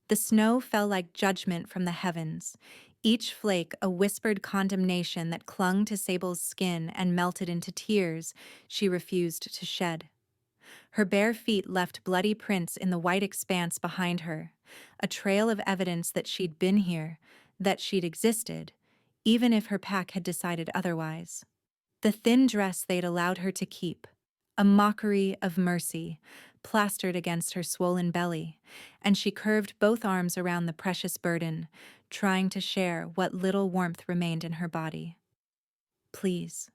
The snow fell like judgment from the heavens, each flake a whispered condemnation that clung to Sable's skin and melted into tears she refused to shed. Her bare feet left bloody prints in the white expanse behind her, a trail of evidence that she'd been here, that she'd existed, even if her pack had decided otherwise. The thin dress they'd allowed her to keep, a mockery of mercy, plastered against her swollen belly, and she curved both arms around the precious burden, trying to share what little warmth remained in her body. "Please,"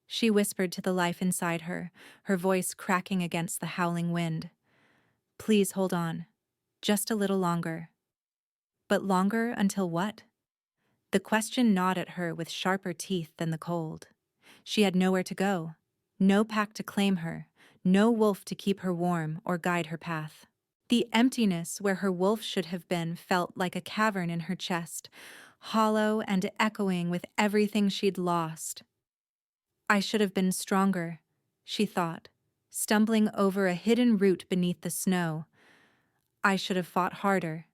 she whispered to the life inside her voice cracking against the howling wind. "Please hold on. Just a little longer." But longer until what? The question gnawed at her with sharper teeth than the cold. She had nowhere to go, no pack to claim her, no wolf to keep her warm or guide her path. The emptiness where her wolf should have been felt like a cavern in her chest, hollow and echoing with everything she'd lost. "I should have been stronger," she thought, stumbling over a hidden root beneath the snow. "I should have fought harder,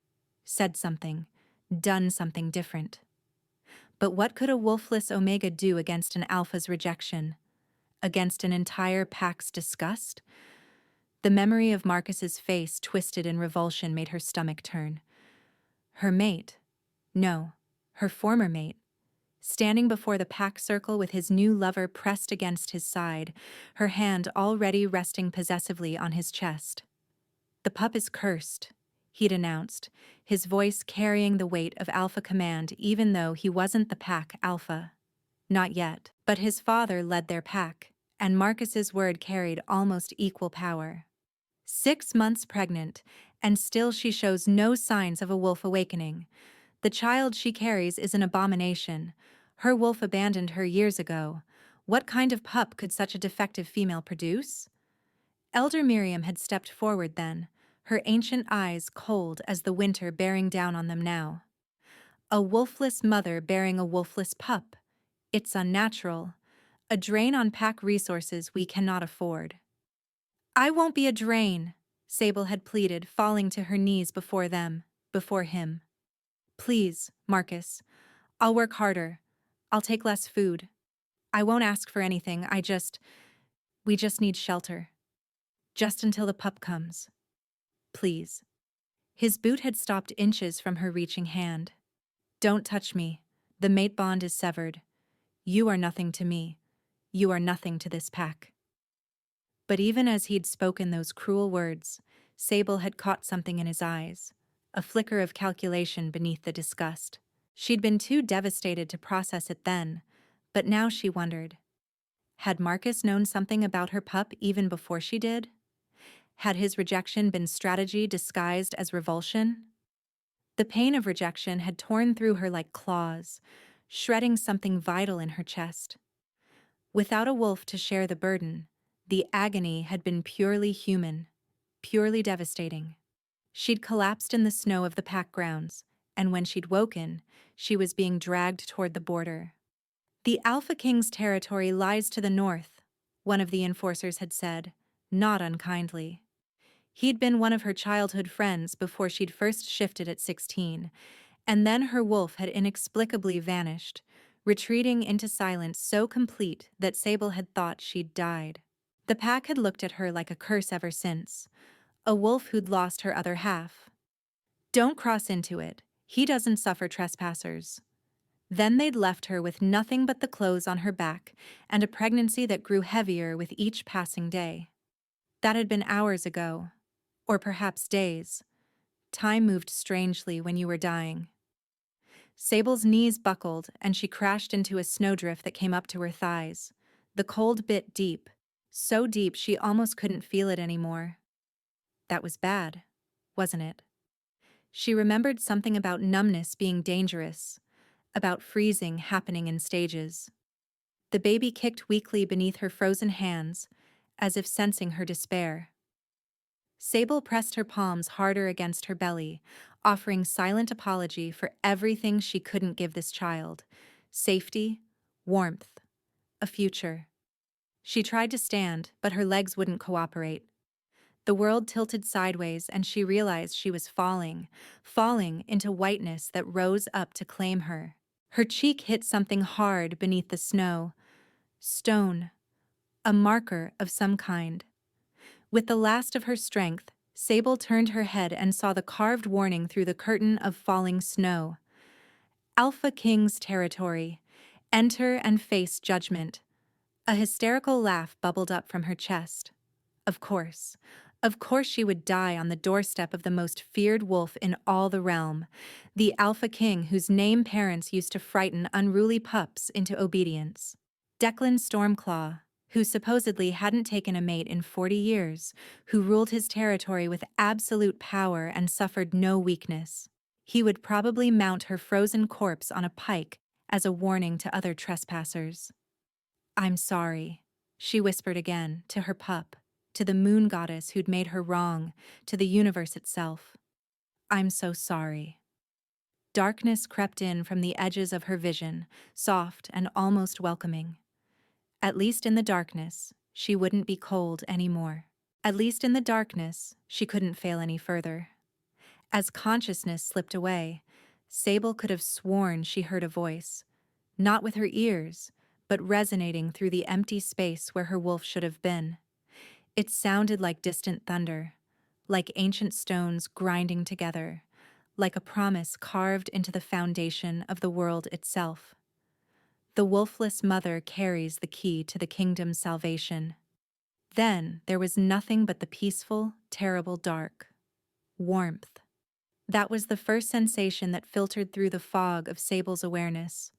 said something, done something different." But what could a wolfless Omega do against an alpha's rejection? Against an entire pack's disgust? The memory of Marcus's face twisted in revulsion made her stomach turn. Her mate, no, her former mate, standing before the pack circle with his new lover pressed against his side, her hand already resting possessively on his chest. "The pup is cursed," he'd announced, his voice carrying the weight of alpha command even though he wasn't the pack alpha. Not yet, but his father led their pack, and Marcus's word carried almost equal power. 6 months pregnant, and still she shows no signs of a wolf awakening. The child she carries is an abomination. Her wolf abandoned her years ago. What kind of pup could such a defective female produce? Elder Miriam had stepped forward then, her ancient eyes cold as the winter bearing down on them now. A wolfless mother bearing a wolfless pup. It's unnatural. A drain on pack resources we cannot afford. "I won't be a drain," Sable had pleaded, falling to her knees before him. "Please, Marcus. I'll work harder. I'll take less food. I won't ask for anything, we just need shelter. Just until the pup comes. Please." His boot had stopped inches from her reaching hand. "Don't touch me. The mate bond is severed. You are nothing to me. You are nothing to this pack." But even as he'd spoken those cruel words, Sable had caught something in his eyes, a flicker of calculation beneath the disgust. She'd been too devastated to process it then, but now she wondered. Had Marcus known something about her pup even before she did? Had his rejection been strategy disguised as revulsion? The pain of rejection had torn through her like claws, shredding something vital in her chest. Without a wolf to share the burden, the agony had been purely human, purely devastating. She'd collapsed in the snow of the pack grounds, and when she'd woken, she was being dragged toward the border. "The Alpha King's territory lies to the north," one of the enforcers had said, not unkindly. He'd been one of her childhood friends before she'd first shifted at 16, and then her wolf had inexplicably vanished, retreating into silence so complete that Sable had thought she'd died. The pack had looked at her like a curse ever since, a wolf who'd lost her other half. "Don't cross into it. He doesn't suffer trespassers." Then they'd left her with nothing but the clothes on her back and a pregnancy that grew heavier with each passing day. That had been hours ago, or perhaps days. Time moved strangely when you were dying. Sable's knees buckled and she crashed into a snowdrift that came up to her thighs. The cold bit deep, so deep she almost couldn't feel it anymore. That was bad, wasn't it? She remembered something about numbness being dangerous, about freezing happening in stages. The baby kicked weakly beneath her frozen hands, as if sensing her despair. Sable pressed her palms harder against her belly, offering silent apology for everything she couldn't give this child: safety, warmth, a future. She tried to stand, but her legs wouldn't cooperate. The world tilted sideways and she realized she was falling into whiteness that rose up to claim her. Her cheek hit something hard beneath the snow. Stone. A marker of some kind. With the last of her strength, Sable turned her head and saw the carved warning through the curtain of falling snow. Alpha King's territory. Enter and face judgment. A hysterical laugh bubbled up from her chest. Of course. Of course she would die on the doorstep of the most feared wolf in all the realm, the Alpha King whose name parents used to frighten unruly pups into obedience. Declan Stormclaw, who supposedly hadn't taken a mate in 40 years, who ruled his territory with absolute power and suffered no weakness. He would probably mount her frozen corpse on a pike as a warning to other trespassers. "I'm sorry," she whispered again, to her pup, to the moon goddess who'd made her wrong, to the universe itself. "I'm so sorry." Darkness crept in from the edges of her vision, soft and almost welcoming. At least in the darkness, she wouldn't be cold anymore. At least in the darkness, she couldn't fail any further. As consciousness slipped away, Sable could have sworn she heard a voice, not with her ears, but resonating through the empty space where her wolf should have been. It sounded like distant thunder, like ancient stones grinding together, like a promise carved into the foundation of the world itself. The wolfless mother carries the key to the kingdom's salvation. Then there was nothing but the peaceful, terrible dark. Warmth. That was the first sensation that filtered through the fog of Sable's awareness.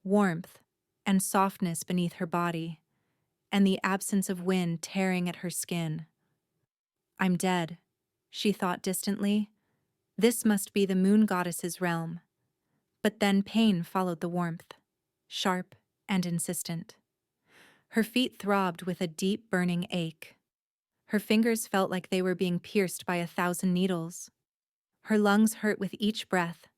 Warmth and softness beneath her body, and the absence of wind tearing at her skin. "I'm dead," she thought distantly. This must be the moon goddess's realm. But then pain followed the warmth, sharp and insistent. Her feet throbbed with a deep burning ache. Her fingers felt like they were being pierced by 1,000 needles. Her lungs hurt with each breath.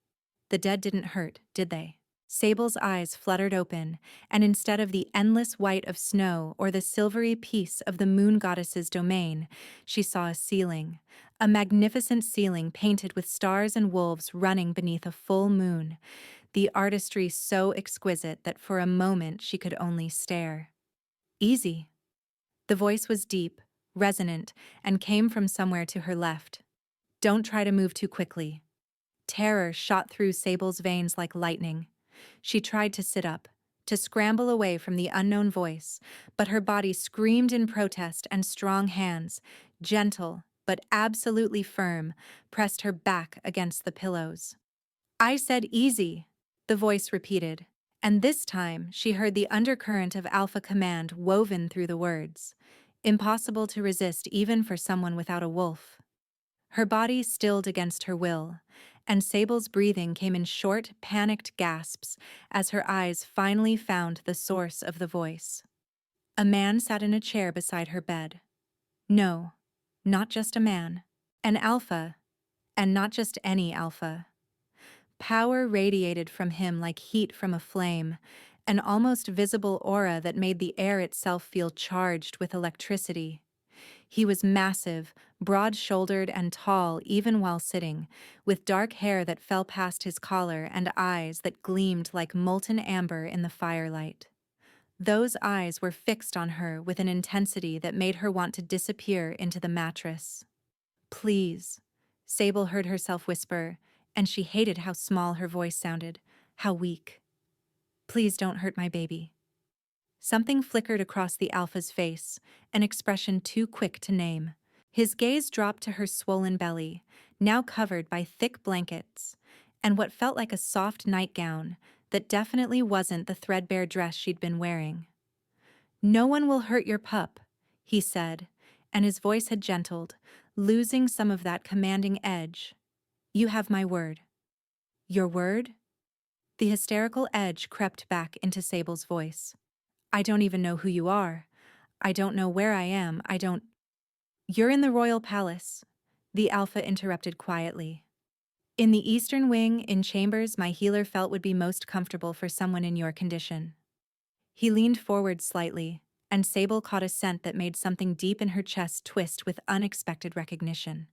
The dead didn't hurt, did they? Sable's eyes fluttered open, and instead of the endless white of snow or the silvery peace of the moon goddess's domain, she saw a ceiling, a magnificent ceiling painted with stars and wolves running beneath a full moon, the artistry so exquisite that for a moment she could only stare. "Easy." The voice was deep, resonant, and came from somewhere to her left. "Don't try to move too quickly." Terror shot through Sable's veins like lightning. She tried to sit up, to scramble away from the unknown voice, but her body screamed in protest and strong hands, gentle but absolutely firm, pressed her back against the pillows. "I said easy," the voice repeated, and this time she heard the undercurrent of alpha command woven through the words, impossible to resist even for someone without a wolf. Her body stilled against her will, and Sable's breathing came in short, panicked gasps as her eyes finally found the source of the voice. A man sat in a chair beside her bed. No, not just a man. An alpha, and not just any alpha. Power radiated from him like heat from a flame, an almost visible aura that made the air itself feel charged with electricity. He was massive, broad-shouldered and tall even while sitting, with dark hair that fell past his collar and eyes that gleamed like molten amber in the firelight. Those eyes were fixed on her with an intensity that made her want to disappear into the mattress. "Please," Sable heard herself whisper, and she hated how small her voice sounded, how weak. "Please don't hurt my baby." Something flickered across the alpha's face, an expression too quick to name. His gaze dropped to her swollen belly, now covered by thick blankets, and what felt like a soft nightgown that definitely wasn't the threadbare dress she'd been wearing. "No one will hurt your pup," he said, and his voice had gentled, losing some of that commanding edge. "You have my word." "Your word?" The hysterical edge crept back into Sable's voice. "I don't even know who you are. I don't know where I am. You're in the royal palace," the alpha interrupted quietly. "In the eastern wing, in chambers my healer felt would be most comfortable for someone in your condition." He leaned forward slightly, and Sable caught a scent that made something deep in her chest twist with unexpected recognition.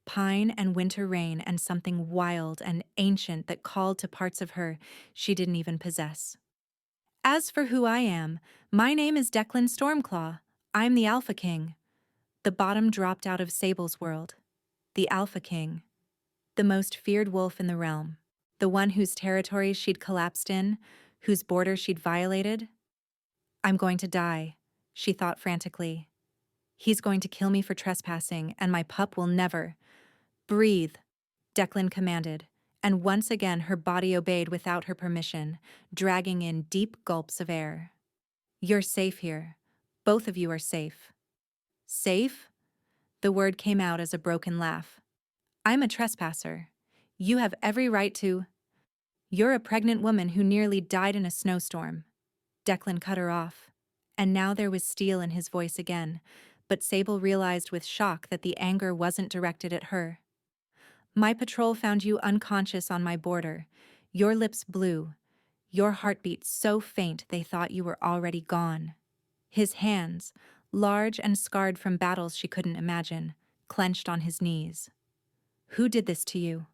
Pine and winter rain and something wild and ancient that called to parts of her she didn't even possess. As for who I am, my name is Declan Stormclaw. I'm the Alpha King. The bottom dropped out of Sable's world. The Alpha King. The most feared wolf in the realm. The one whose territory she'd collapsed in, whose border she'd violated. I'm going to die, she thought frantically. He's going to kill me for trespassing, and my pup will never. Breathe, Declan commanded, and once again her body obeyed without her permission, dragging in deep gulps of air. You're safe here. Both of you are safe. Safe? The word came out as a broken laugh. I'm a trespasser. You have every right to. You're a pregnant woman who nearly died in a snowstorm. Declan cut her off. And now there was steel in his voice again, but Sable realized with shock that the anger wasn't directed at her. My patrol found you unconscious on my border, your lips blue, your heartbeat so faint they thought you were already gone. His hands, large and scarred from battles she couldn't imagine, clenched on his knees. Who did this to you?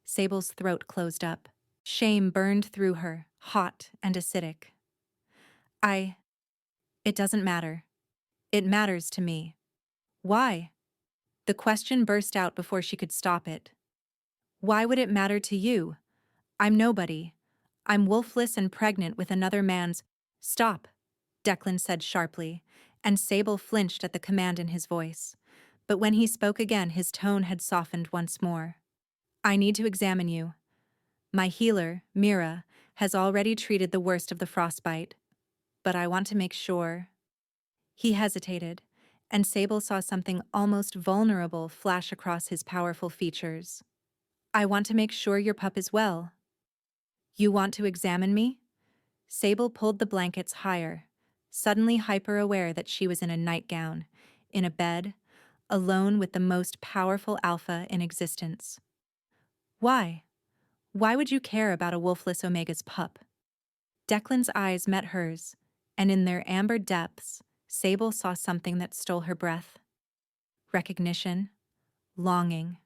Sable's throat closed up. Shame burned through her, hot and acidic. It doesn't matter. It matters to me. Why? The question burst out before she could stop it. Why would it matter to you? I'm nobody. I'm wolfless and pregnant with another man's. Stop, Declan said sharply, and Sable flinched at the command in his voice. But when he spoke again, his tone had softened once more. I need to examine you. My healer, Mira, has already treated the worst of the frostbite, but I want to make sure. He hesitated, and Sable saw something almost vulnerable flash across his powerful features. I want to make sure your pup is well. You want to examine me? Sable pulled the blankets higher, suddenly hyper-aware that she was in a nightgown, in a bed, alone with the most powerful alpha in existence. Why? Why would you care about a wolfless Omega's pup? Declan's eyes met hers, and in their amber depths, Sable saw something that stole her breath. Recognition, longing,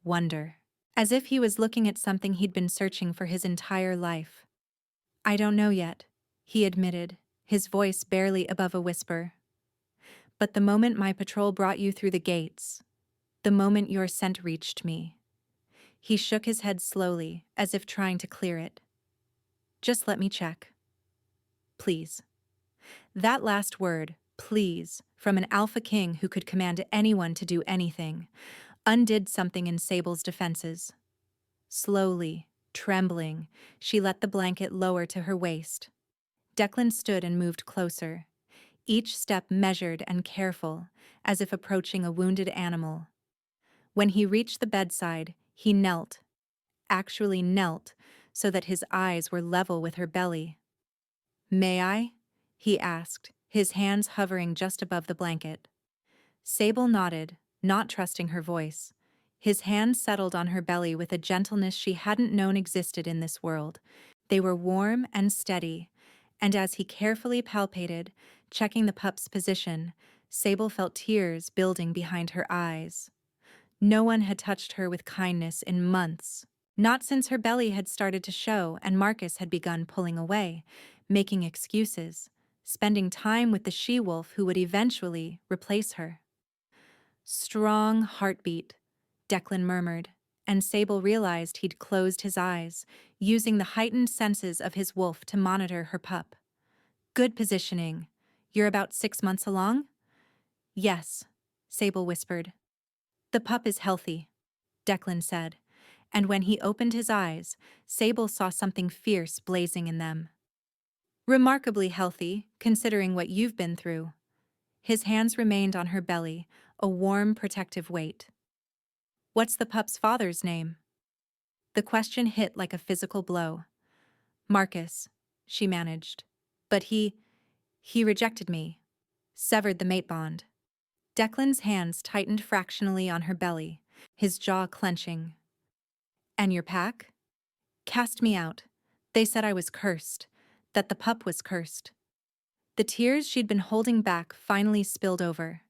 wonder. As if he was looking at something he'd been searching for his entire life. I don't know yet, he admitted, his voice barely above a whisper. But the moment my patrol brought you through the gates, the moment your scent reached me. He shook his head slowly, as if trying to clear it. Just let me check. Please. That last word, please, from an Alpha King who could command anyone to do anything, undid something in Sable's defenses. Slowly, trembling, she let the blanket lower to her waist. Declan stood and moved closer, each step measured and careful, as if approaching a wounded animal. When he reached the bedside, he knelt, actually knelt, so that his eyes were level with her belly. May I? He asked, his hands hovering just above the blanket. Sable nodded, not trusting her voice. His hands settled on her belly with a gentleness she hadn't known existed in this world. They were warm and steady, and as he carefully palpated, checking the pup's position, Sable felt tears building behind her eyes. No one had touched her with kindness in months. Not since her belly had started to show and Marcus had begun pulling away, making excuses, spending time with the she-wolf who would eventually replace her. Strong heartbeat, Declan murmured, and Sable realized he'd closed his eyes, using the heightened senses of his wolf to monitor her pup. Good positioning. You're about 6 months along? Yes, Sable whispered. The pup is healthy, Declan said, and when he opened his eyes, Sable saw something fierce blazing in them. Remarkably healthy, considering what you've been through. His hands remained on her belly, a warm, protective weight. What's the pup's father's name? The question hit like a physical blow. Marcus, she managed. But he rejected me. Severed the mate bond. Declan's hands tightened fractionally on her belly, his jaw clenching. And your pack? Cast me out. They said I was cursed, that the pup was cursed. The tears she'd been holding back finally spilled over.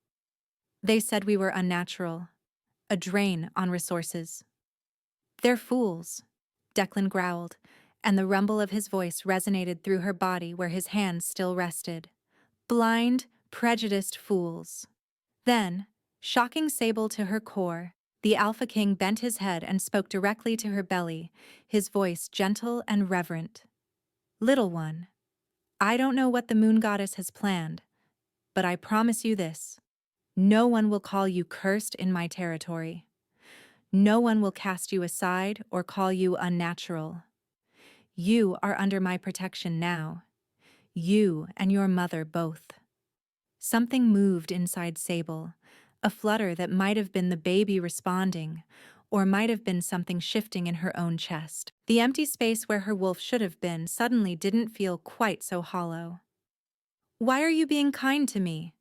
They said we were unnatural, a drain on resources. They're fools, Declan growled, and the rumble of his voice resonated through her body where his hands still rested. Blind, prejudiced fools. Then, shocking Sable to her core, the Alpha King bent his head and spoke directly to her belly, his voice gentle and reverent. Little one, I don't know what the Moon Goddess has planned, but I promise you this. No one will call you cursed in my territory. No one will cast you aside or call you unnatural. You are under my protection now. You and your mother both. Something moved inside Sable, a flutter that might have been the baby responding, or might have been something shifting in her own chest. The empty space where her wolf should have been suddenly didn't feel quite so hollow. Why are you being kind to me?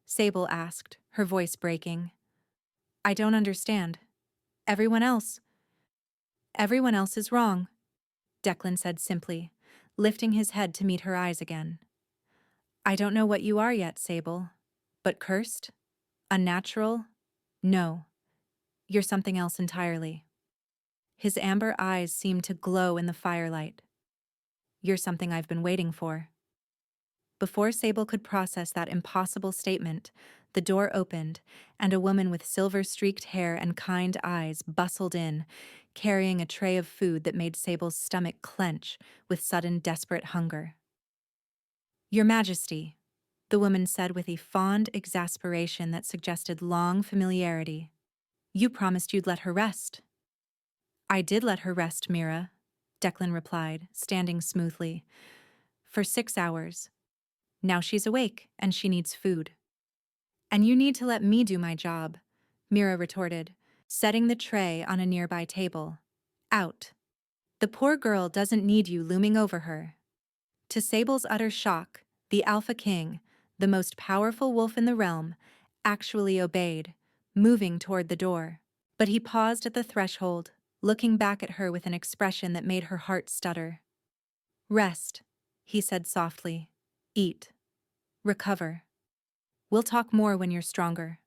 Sable asked, her voice breaking. I don't understand. Everyone else. Everyone else is wrong, Declan said simply, lifting his head to meet her eyes again. I don't know what you are yet, Sable, but cursed? Unnatural? No. You're something else entirely. His amber eyes seemed to glow in the firelight. You're something I've been waiting for. Before Sable could process that impossible statement, the door opened, and a woman with silver-streaked hair and kind eyes bustled in, carrying a tray of food that made Sable's stomach clench with sudden desperate hunger. Your Majesty, the woman said with a fond exasperation that suggested long familiarity. You promised you'd let her rest. I did let her rest, Mira, Declan replied, standing smoothly. For 6 hours. Now she's awake, and she needs food. And you need to let me do my job, Mira retorted, setting the tray on a nearby table. Out. The poor girl doesn't need you looming over her. To Sable's utter shock, the Alpha King, the most powerful wolf in the realm, actually obeyed, moving toward the door. But he paused at the threshold, looking back at her with an expression that made her heart stutter. Rest, he said softly. Eat. Recover. We'll talk more when you're stronger.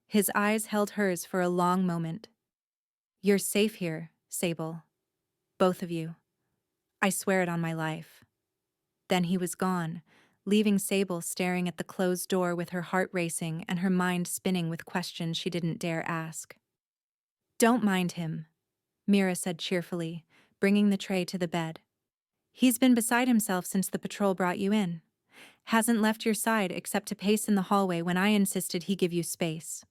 His eyes held hers for a long moment. You're safe here, Sable. Both of you. I swear it on my life. Then he was gone, leaving Sable staring at the closed door with her heart racing and her mind spinning with questions she didn't dare ask. Don't mind him, Mira said cheerfully, bringing the tray to the bed. He's been beside himself since the patrol brought you in. Hasn't left your side except to pace in the hallway when I insisted he give you space.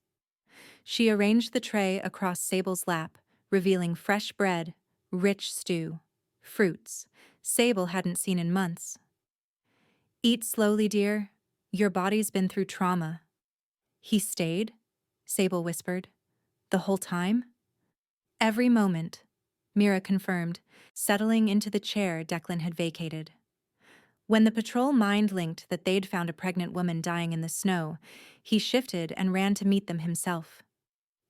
She arranged the tray across Sable's lap, revealing fresh bread, rich stew, fruits Sable hadn't seen in months. Eat slowly, dear. Your body's been through trauma. He stayed, Sable whispered. The whole time? Every moment, Mira confirmed, settling into the chair Declan had vacated. When the patrol mind-linked that they'd found a pregnant woman dying in the snow, he shifted and ran to meet them himself.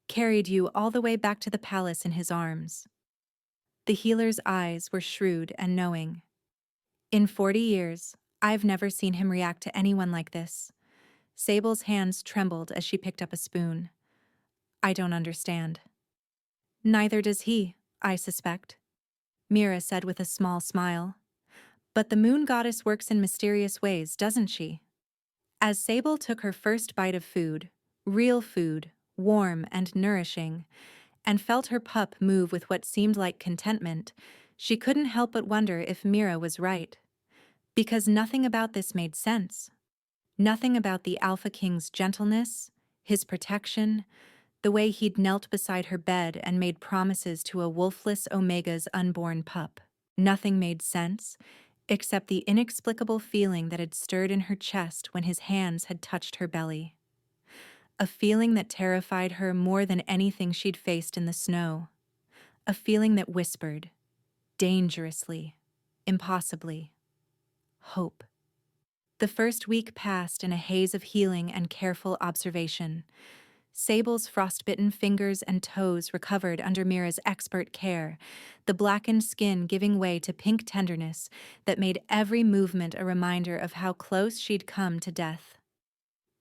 Carried you all the way back to the palace in his arms. The healer's eyes were shrewd and knowing. In 40 years, I've never seen him react to anyone like this. Sable's hands trembled as she picked up a spoon. I don't understand. Neither does he, I suspect, Mira said with a small smile. But the Moon Goddess works in mysterious ways, doesn't she? As Sable took her first bite of food, real food, warm and nourishing, and felt her pup move with what seemed like contentment, she couldn't help but wonder if Mira was right. Because nothing about this made sense. Nothing about the Alpha King's gentleness, his protection, the way he'd knelt beside her bed and made promises to a wolfless Omega's unborn pup. Nothing made sense, except the inexplicable feeling that had stirred in her chest when his hands had touched her belly. A feeling that terrified her more than anything she'd faced in the snow. A feeling that whispered, dangerously, impossibly, hope. The first week passed in a haze of healing and careful observation. Sable's frostbitten fingers and toes recovered under Mira's expert care, the blackened skin giving way to pink tenderness that made every movement a reminder of how close she'd come to death.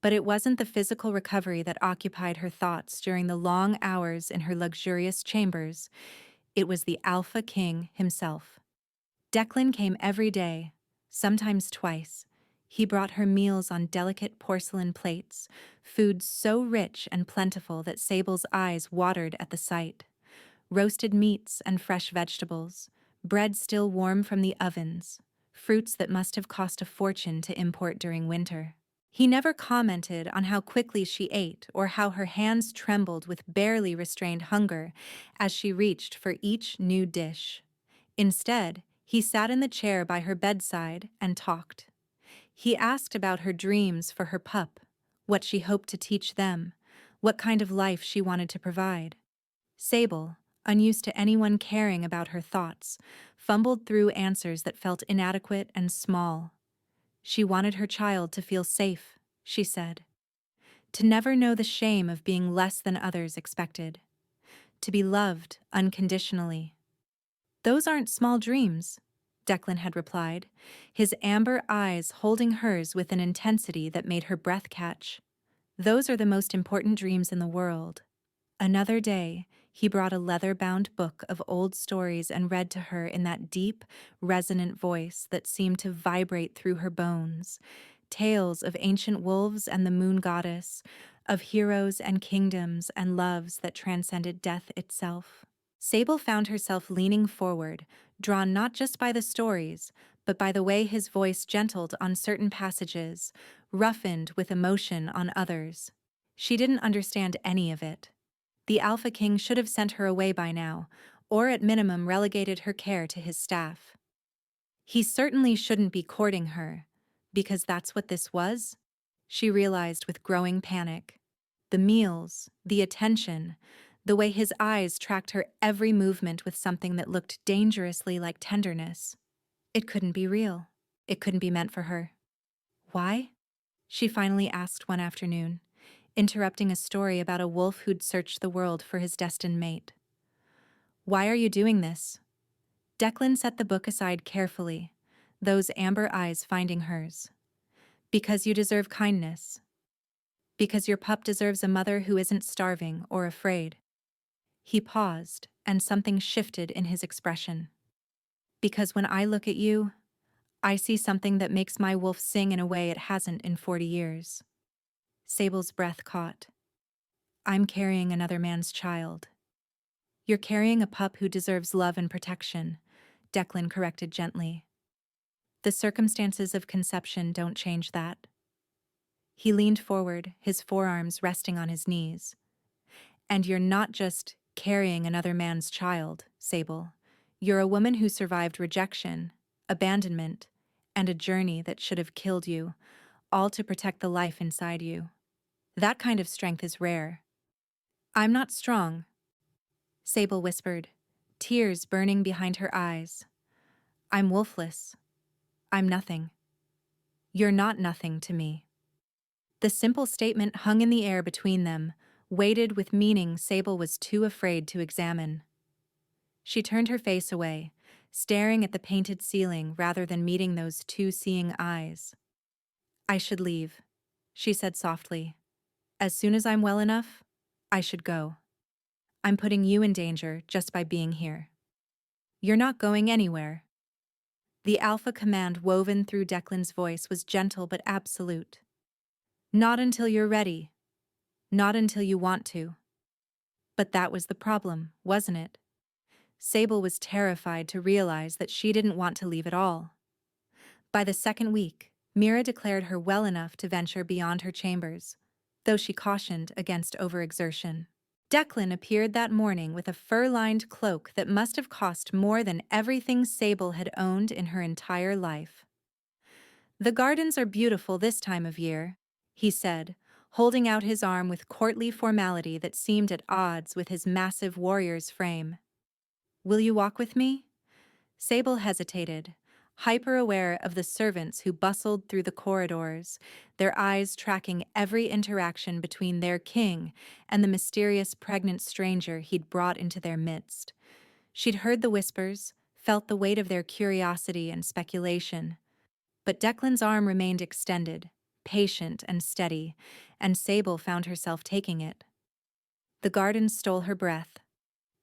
But it wasn't the physical recovery that occupied her thoughts during the long hours in her luxurious chambers. It was the Alpha King himself. Declan came every day, sometimes twice. He brought her meals on delicate porcelain plates, food so rich and plentiful that Sable's eyes watered at the sight. Roasted meats and fresh vegetables, bread still warm from the ovens, fruits that must have cost a fortune to import during winter. He never commented on how quickly she ate or how her hands trembled with barely restrained hunger as she reached for each new dish. Instead, he sat in the chair by her bedside and talked. He asked about her dreams for her pup, what she hoped to teach them, what kind of life she wanted to provide. Sable, unused to anyone caring about her thoughts, fumbled through answers that felt inadequate and small. She wanted her child to feel safe, she said. To never know the shame of being less than others expected. To be loved unconditionally. "Those aren't small dreams," Declan had replied, his amber eyes holding hers with an intensity that made her breath catch. "Those are the most important dreams in the world." Another day, he brought a leather-bound book of old stories and read to her in that deep, resonant voice that seemed to vibrate through her bones. Tales of ancient wolves and the moon goddess, of heroes and kingdoms and loves that transcended death itself. Sable found herself leaning forward, drawn not just by the stories, but by the way his voice gentled on certain passages, roughened with emotion on others. She didn't understand any of it. The Alpha King should have sent her away by now, or at minimum relegated her care to his staff. He certainly shouldn't be courting her, because that's what this was, she realized with growing panic. The meals, the attention, the way his eyes tracked her every movement with something that looked dangerously like tenderness. It couldn't be real. It couldn't be meant for her. "Why?" she finally asked one afternoon, interrupting a story about a wolf who'd searched the world for his destined mate. "Why are you doing this?" Declan set the book aside carefully, those amber eyes finding hers. "Because you deserve kindness. Because your pup deserves a mother who isn't starving or afraid." He paused, and something shifted in his expression. "Because when I look at you, I see something that makes my wolf sing in a way it hasn't in 40 years. Sable's breath caught. "I'm carrying another man's child." "You're carrying a pup who deserves love and protection," Declan corrected gently. "The circumstances of conception don't change that." He leaned forward, his forearms resting on his knees. "And you're not just carrying another man's child, Sable. You're a woman who survived rejection, abandonment, and a journey that should have killed you, all to protect the life inside you. That kind of strength is rare." "I'm not strong," Sable whispered, tears burning behind her eyes. "I'm wolfless. I'm nothing." "You're not nothing to me." The simple statement hung in the air between them, weighted with meaning Sable was too afraid to examine. She turned her face away, staring at the painted ceiling rather than meeting those two seeing eyes. "I should leave," she said softly. "As soon as I'm well enough, I should go. I'm putting you in danger just by being here." "You're not going anywhere." The alpha command woven through Declan's voice was gentle but absolute. "Not until you're ready. Not until you want to." But that was the problem, wasn't it? Sable was terrified to realize that she didn't want to leave at all. By the second week, Mira declared her well enough to venture beyond her chambers, though she cautioned against overexertion. Declan appeared that morning with a fur-lined cloak that must have cost more than everything Sable had owned in her entire life. "The gardens are beautiful this time of year," he said, holding out his arm with courtly formality that seemed at odds with his massive warrior's frame. "Will you walk with me?" Sable hesitated, hyper-aware of the servants who bustled through the corridors, their eyes tracking every interaction between their king and the mysterious pregnant stranger he'd brought into their midst. She'd heard the whispers, felt the weight of their curiosity and speculation. But Declan's arm remained extended, patient and steady, and Sable found herself taking it. The garden stole her breath.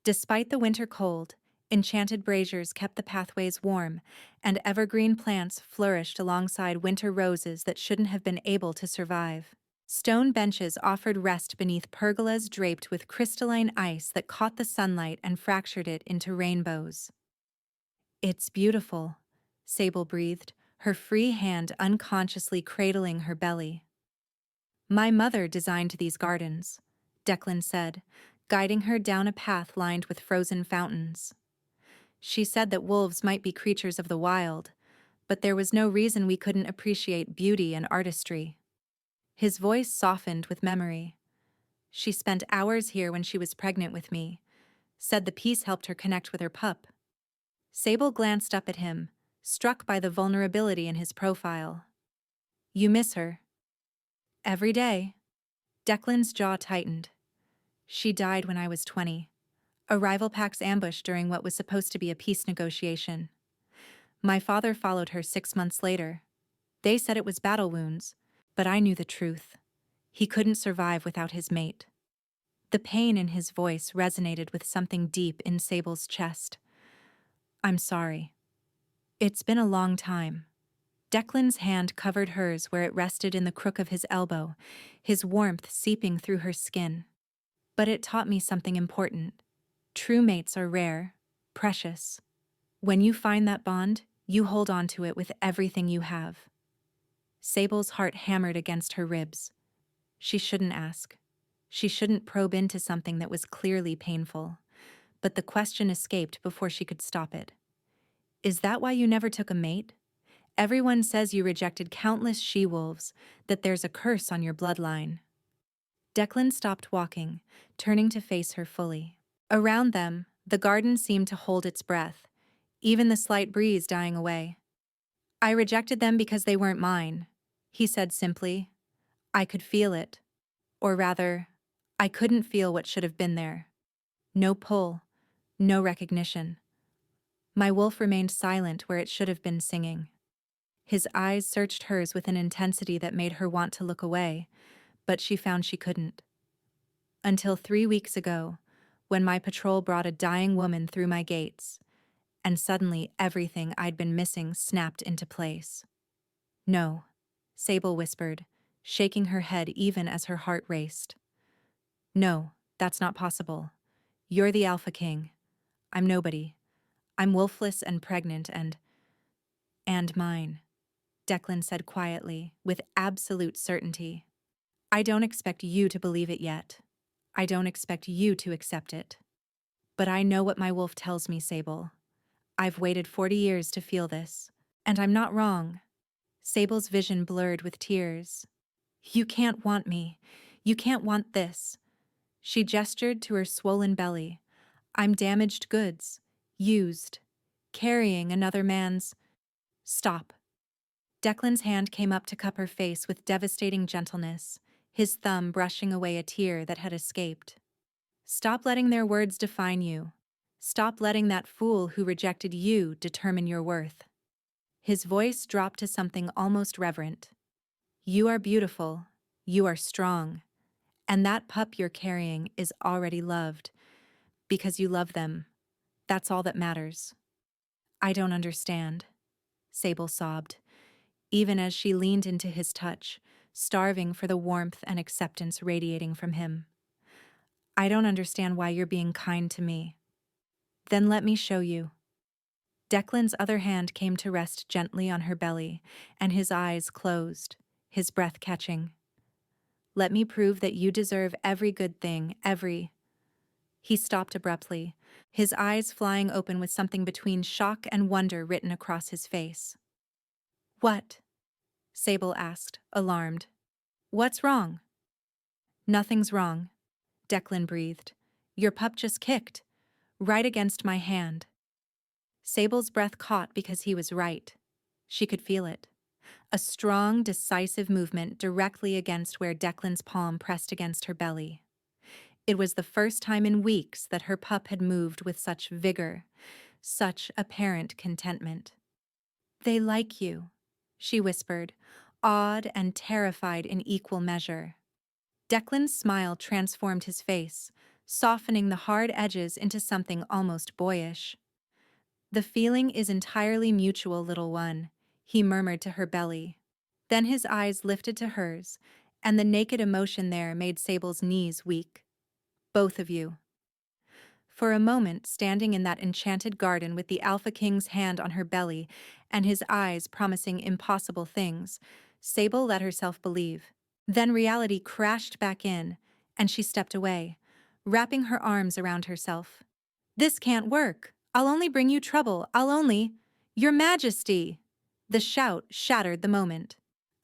Despite the winter cold, enchanted braziers kept the pathways warm, and evergreen plants flourished alongside winter roses that shouldn't have been able to survive. Stone benches offered rest beneath pergolas draped with crystalline ice that caught the sunlight and fractured it into rainbows. "It's beautiful," Sable breathed, her free hand unconsciously cradling her belly. "My mother designed these gardens," Declan said, guiding her down a path lined with frozen fountains. "She said that wolves might be creatures of the wild, but there was no reason we couldn't appreciate beauty and artistry." His voice softened with memory. "She spent hours here when she was pregnant with me, said the peace helped her connect with her pup." Sable glanced up at him, struck by the vulnerability in his profile. "You miss her?" "Every day." Declan's jaw tightened. "She died when I was 20. A rival pack's ambush during what was supposed to be a peace negotiation. My father followed her 6 months later. They said it was battle wounds, but I knew the truth. He couldn't survive without his mate." The pain in his voice resonated with something deep in Sable's chest. "I'm sorry. It's been a long time." Declan's hand covered hers where it rested in the crook of his elbow, his warmth seeping through her skin. "But it taught me something important. True mates are rare, precious. When you find that bond, you hold on to it with everything you have." Sable's heart hammered against her ribs. She shouldn't ask. She shouldn't probe into something that was clearly painful. But the question escaped before she could stop it. "Is that why you never took a mate? Everyone says you rejected countless she-wolves, that there's a curse on your bloodline." Declan stopped walking, turning to face her fully. Around them, the garden seemed to hold its breath, even the slight breeze dying away. "I rejected them because they weren't mine," he said simply. "I could feel it. Or rather, I couldn't feel what should have been there. No pull, no recognition. My wolf remained silent where it should have been singing." His eyes searched hers with an intensity that made her want to look away, but she found she couldn't. "Until 3 weeks ago, when my patrol brought a dying woman through my gates, and suddenly everything I'd been missing snapped into place." "No," Sable whispered, shaking her head even as her heart raced. "No, that's not possible. You're the Alpha King. I'm nobody. I'm wolfless and pregnant and mine," Declan said quietly, with absolute certainty. "I don't expect you to believe it yet. I don't expect you to accept it. But I know what my wolf tells me, Sable. I've waited 40 years to feel this. And I'm not wrong." Sable's vision blurred with tears. "You can't want me. You can't want this." She gestured to her swollen belly. "I'm damaged goods. Used. Carrying another man's—" "Stop." Declan's hand came up to cup her face with devastating gentleness, his thumb brushing away a tear that had escaped. "Stop letting their words define you. Stop letting that fool who rejected you determine your worth." His voice dropped to something almost reverent. "You are beautiful. You are strong. And that pup you're carrying is already loved. Because you love them. That's all that matters." "I don't understand," Sable sobbed, even as she leaned into his touch, starving for the warmth and acceptance radiating from him. "I don't understand why you're being kind to me." "Then let me show you." Declan's other hand came to rest gently on her belly, and his eyes closed, his breath catching. "Let me prove that you deserve every good thing, every—" He stopped abruptly, his eyes flying open with something between shock and wonder written across his face. "What?" Sable asked, alarmed. "What's wrong?" "Nothing's wrong," Declan breathed. "Your pup just kicked. Right against my hand." Sable's breath caught because he was right. She could feel it. A strong, decisive movement directly against where Declan's palm pressed against her belly. It was the first time in weeks that her pup had moved with such vigor, such apparent contentment. "They like you," she whispered, awed and terrified in equal measure. Declan's smile transformed his face, softening the hard edges into something almost boyish. "The feeling is entirely mutual, little one," he murmured to her belly. Then his eyes lifted to hers, and the naked emotion there made Sable's knees weak. "Both of you." For a moment, standing in that enchanted garden with the Alpha King's hand on her belly and his eyes promising impossible things, Sable let herself believe. Then reality crashed back in, and she stepped away, wrapping her arms around herself. "This can't work. I'll only bring you trouble. I'll only— Your Majesty!" The shout shattered the moment.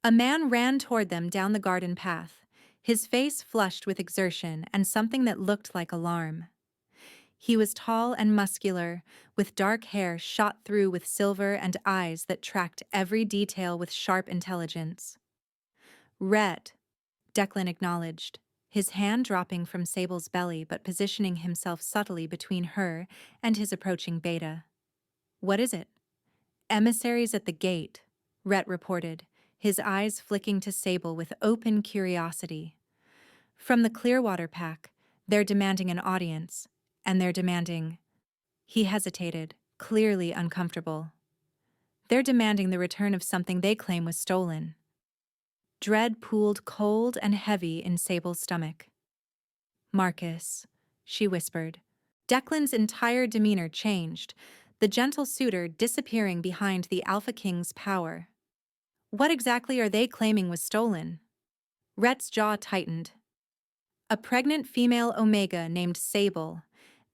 A man ran toward them down the garden path, his face flushed with exertion and something that looked like alarm. He was tall and muscular, with dark hair shot through with silver and eyes that tracked every detail with sharp intelligence. "Rhett," Declan acknowledged, his hand dropping from Sable's belly but positioning himself subtly between her and his approaching beta. "What is it?" "Emissaries at the gate," Rhett reported, his eyes flicking to Sable with open curiosity. "From the Clearwater Pack, they're demanding an audience, and they're demanding—" He hesitated, clearly uncomfortable. "They're demanding the return of something they claim was stolen." Dread pooled cold and heavy in Sable's stomach. "Marcus," she whispered. Declan's entire demeanor changed, the gentle suitor disappearing behind the Alpha King's power. "What exactly are they claiming was stolen?" Rhett's jaw tightened. "A pregnant female Omega named Sable.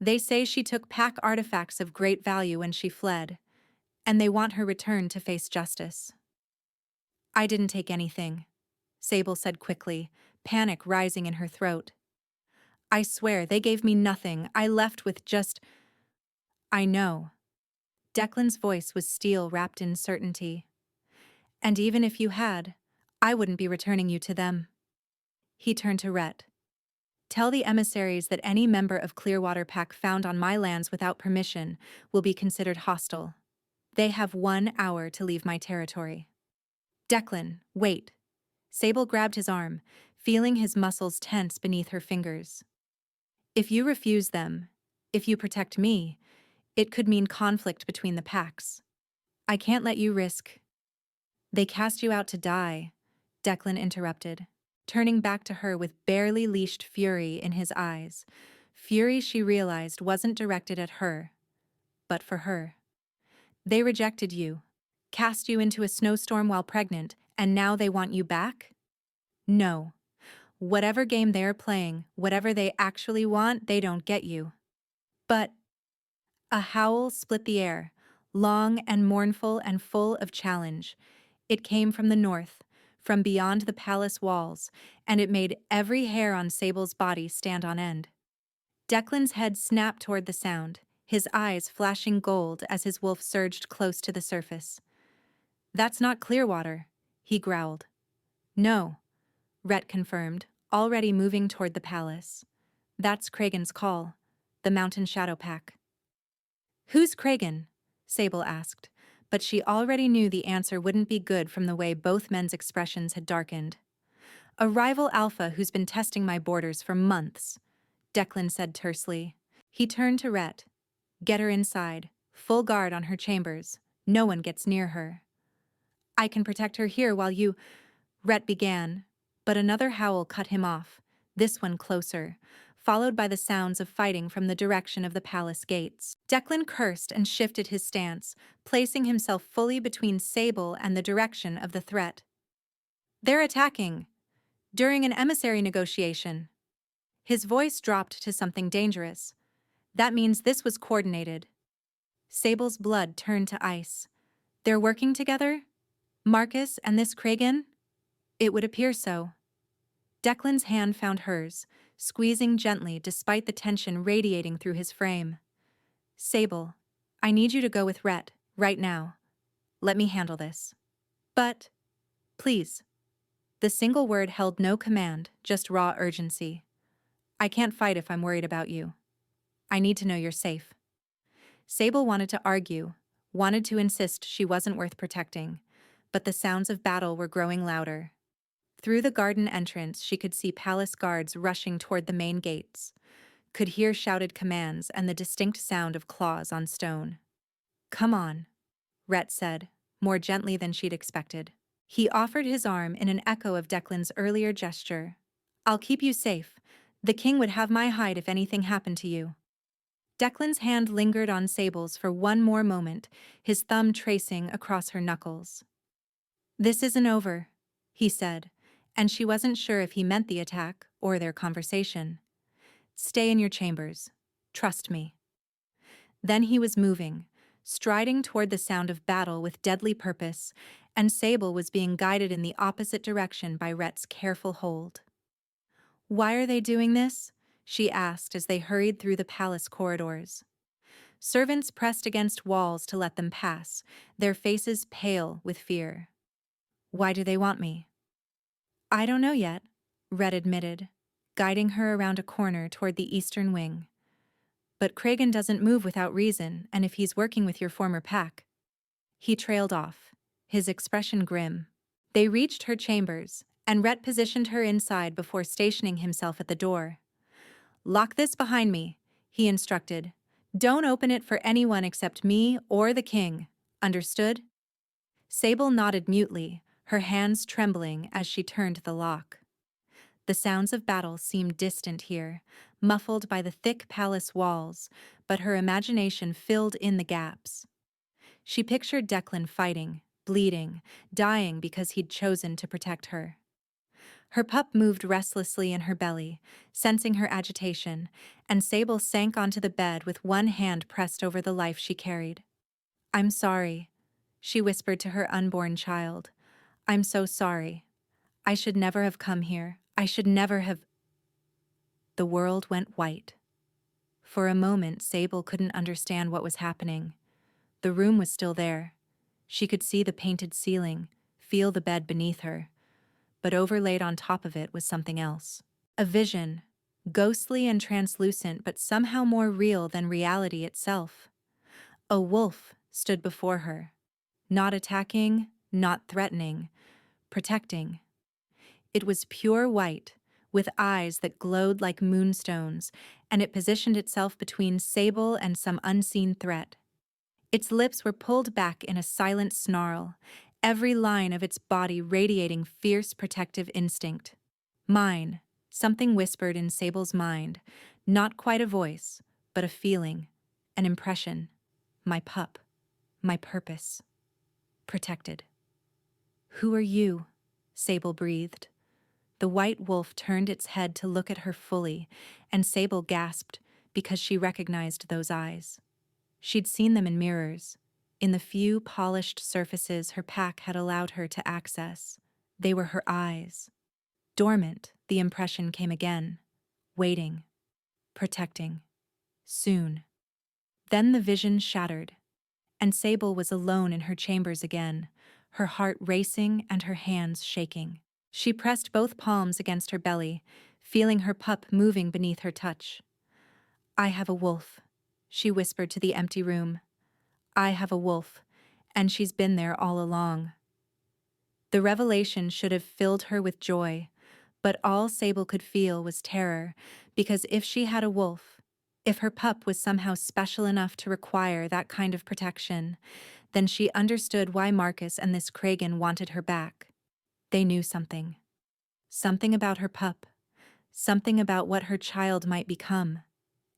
They say she took pack artifacts of great value when she fled, and they want her returned to face justice." "I didn't take anything," Sable said quickly, panic rising in her throat. "I swear they gave me nothing. I left with just—" "I know." Declan's voice was steel wrapped in certainty. "And even if you had, I wouldn't be returning you to them." He turned to Rhett. "Tell the emissaries that any member of Clearwater Pack found on my lands without permission will be considered hostile. They have 1 hour to leave my territory." "Declan, wait." Sable grabbed his arm, feeling his muscles tense beneath her fingers. "If you refuse them, if you protect me, it could mean conflict between the packs. I can't let you risk—" "They cast you out to die," Declan interrupted, turning back to her with barely leashed fury in his eyes, fury she realized wasn't directed at her, but for her. "They rejected you, cast you into a snowstorm while pregnant, and now they want you back? No. Whatever game they're playing, whatever they actually want, they don't get you." "But—" A howl split the air, long and mournful and full of challenge. It came from the north, from beyond the palace walls, and it made every hair on Sable's body stand on end. Declan's head snapped toward the sound, his eyes flashing gold as his wolf surged close to the surface. "That's not Clearwater," he growled. "No," Rhett confirmed, already moving toward the palace. "That's Kragan's call, the Mountain Shadow Pack." "Who's Kragan?" Sable asked, but she already knew the answer wouldn't be good from the way both men's expressions had darkened. "A rival alpha who's been testing my borders for months," Declan said tersely. He turned to Rhett. "Get her inside, full guard on her chambers. No one gets near her." "I can protect her here while you—" Rhett began, but another howl cut him off, this one closer, followed by the sounds of fighting from the direction of the palace gates. Declan cursed and shifted his stance, placing himself fully between Sable and the direction of the threat. "They're attacking! During an emissary negotiation." His voice dropped to something dangerous. "That means this was coordinated." Sable's blood turned to ice. "They're working together? Marcus and this Kragan?" "It would appear so." Declan's hand found hers, squeezing gently despite the tension radiating through his frame. "Sable, I need you to go with Rhett, right now. Let me handle this. But, please. The single word held no command, just raw urgency. I can't fight if I'm worried about you. I need to know you're safe. Sable wanted to argue, wanted to insist she wasn't worth protecting, but the sounds of battle were growing louder. Through the garden entrance, she could see palace guards rushing toward the main gates, could hear shouted commands and the distinct sound of claws on stone. Come on, Rhett said, more gently than she'd expected. He offered his arm in an echo of Declan's earlier gesture. I'll keep you safe. The king would have my hide if anything happened to you. Declan's hand lingered on Sable's for one more moment, his thumb tracing across her knuckles. This isn't over, he said, and she wasn't sure if he meant the attack or their conversation. Stay in your chambers. Trust me. Then he was moving, striding toward the sound of battle with deadly purpose, and Sable was being guided in the opposite direction by Rhett's careful hold. Why are they doing this? She asked as they hurried through the palace corridors. Servants pressed against walls to let them pass, their faces pale with fear. Why do they want me? I don't know yet, Rhett admitted, guiding her around a corner toward the eastern wing. But Kragan doesn't move without reason, and if he's working with your former pack. He trailed off, his expression grim. They reached her chambers, and Rhett positioned her inside before stationing himself at the door. Lock this behind me, he instructed. Don't open it for anyone except me or the king. Understood? Sable nodded mutely, her hands trembling as she turned the lock. The sounds of battle seemed distant here, muffled by the thick palace walls, but her imagination filled in the gaps. She pictured Declan fighting, bleeding, dying because he'd chosen to protect her. Her pup moved restlessly in her belly, sensing her agitation, and Sable sank onto the bed with one hand pressed over the life she carried. I'm sorry, she whispered to her unborn child. I'm so sorry. I should never have come here. I should never have... The world went white. For a moment, Sable couldn't understand what was happening. The room was still there. She could see the painted ceiling, feel the bed beneath her. But overlaid on top of it was something else. A vision, ghostly and translucent but somehow more real than reality itself. A wolf stood before her, not attacking, not threatening, protecting. It was pure white, with eyes that glowed like moonstones, and it positioned itself between Sable and some unseen threat. Its lips were pulled back in a silent snarl, every line of its body radiating fierce protective instinct. Mine, something whispered in Sable's mind, not quite a voice, but a feeling, an impression. My pup, my purpose. Protected. Who are you? Sable breathed. The white wolf turned its head to look at her fully, and Sable gasped because she recognized those eyes. She'd seen them in mirrors, in the few polished surfaces her pack had allowed her to access. They were her eyes. Dormant, the impression came again. Waiting. Protecting. Soon. Then the vision shattered, and Sable was alone in her chambers again, her heart racing and her hands shaking. She pressed both palms against her belly, feeling her pup moving beneath her touch. I have a wolf, she whispered to the empty room. I have a wolf, and she's been there all along. The revelation should have filled her with joy, but all Sable could feel was terror, because if she had a wolf, if her pup was somehow special enough to require that kind of protection, then she understood why Marcus and this Kragan wanted her back. They knew something. Something about her pup. Something about what her child might become.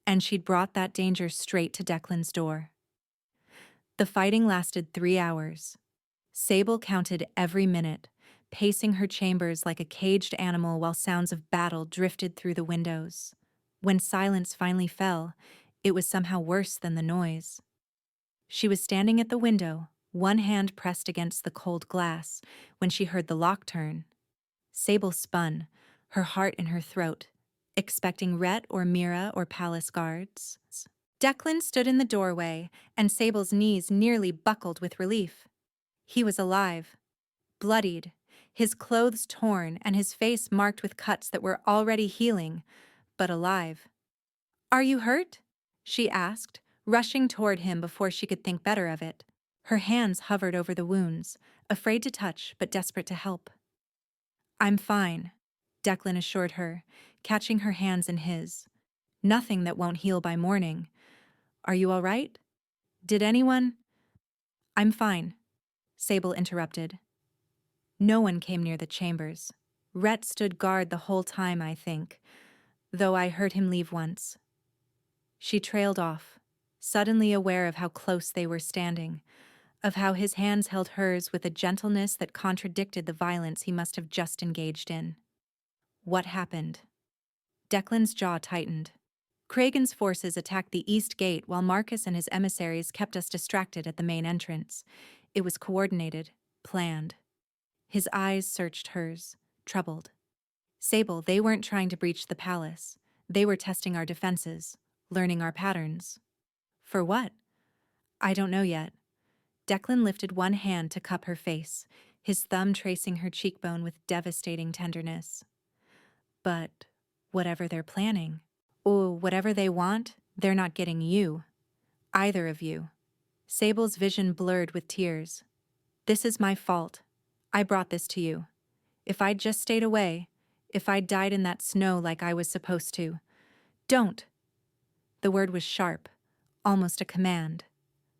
And she'd brought that danger straight to Declan's door. The fighting lasted 3 hours. Sable counted every minute, pacing her chambers like a caged animal while sounds of battle drifted through the windows. When silence finally fell, it was somehow worse than the noise. She was standing at the window, one hand pressed against the cold glass, when she heard the lock turn. Sable spun, her heart in her throat, expecting Rhett or Mira or palace guards. Declan stood in the doorway, and Sable's knees nearly buckled with relief. He was alive, bloodied, his clothes torn and his face marked with cuts that were already healing, but alive. "Are you hurt?" she asked, rushing toward him before she could think better of it. Her hands hovered over the wounds, afraid to touch but desperate to help. "I'm fine," Declan assured her, catching her hands in his. "Nothing that won't heal by morning. Are you all right? Did anyone—" "I'm fine," Sable interrupted. No one came near the chambers. Rhett stood guard the whole time, I think, though I heard him leave once. She trailed off, suddenly aware of how close they were standing, of how his hands held hers with a gentleness that contradicted the violence he must have just engaged in. What happened? Declan's jaw tightened. Kragan's forces attacked the east gate while Marcus and his emissaries kept us distracted at the main entrance. It was coordinated, planned. His eyes searched hers, troubled. "Sable, they weren't trying to breach the palace. They were testing our defenses, learning our patterns." "For what?" "I don't know yet." Declan lifted one hand to cup her face, his thumb tracing her cheekbone with devastating tenderness. "But whatever they're planning, or whatever they want, they're not getting you. Either of you." Sable's vision blurred with tears. "This is my fault. I brought this to you. If I'd just stayed away, if I'd died in that snow like I was supposed to." "Don't!" The word was sharp, almost a command,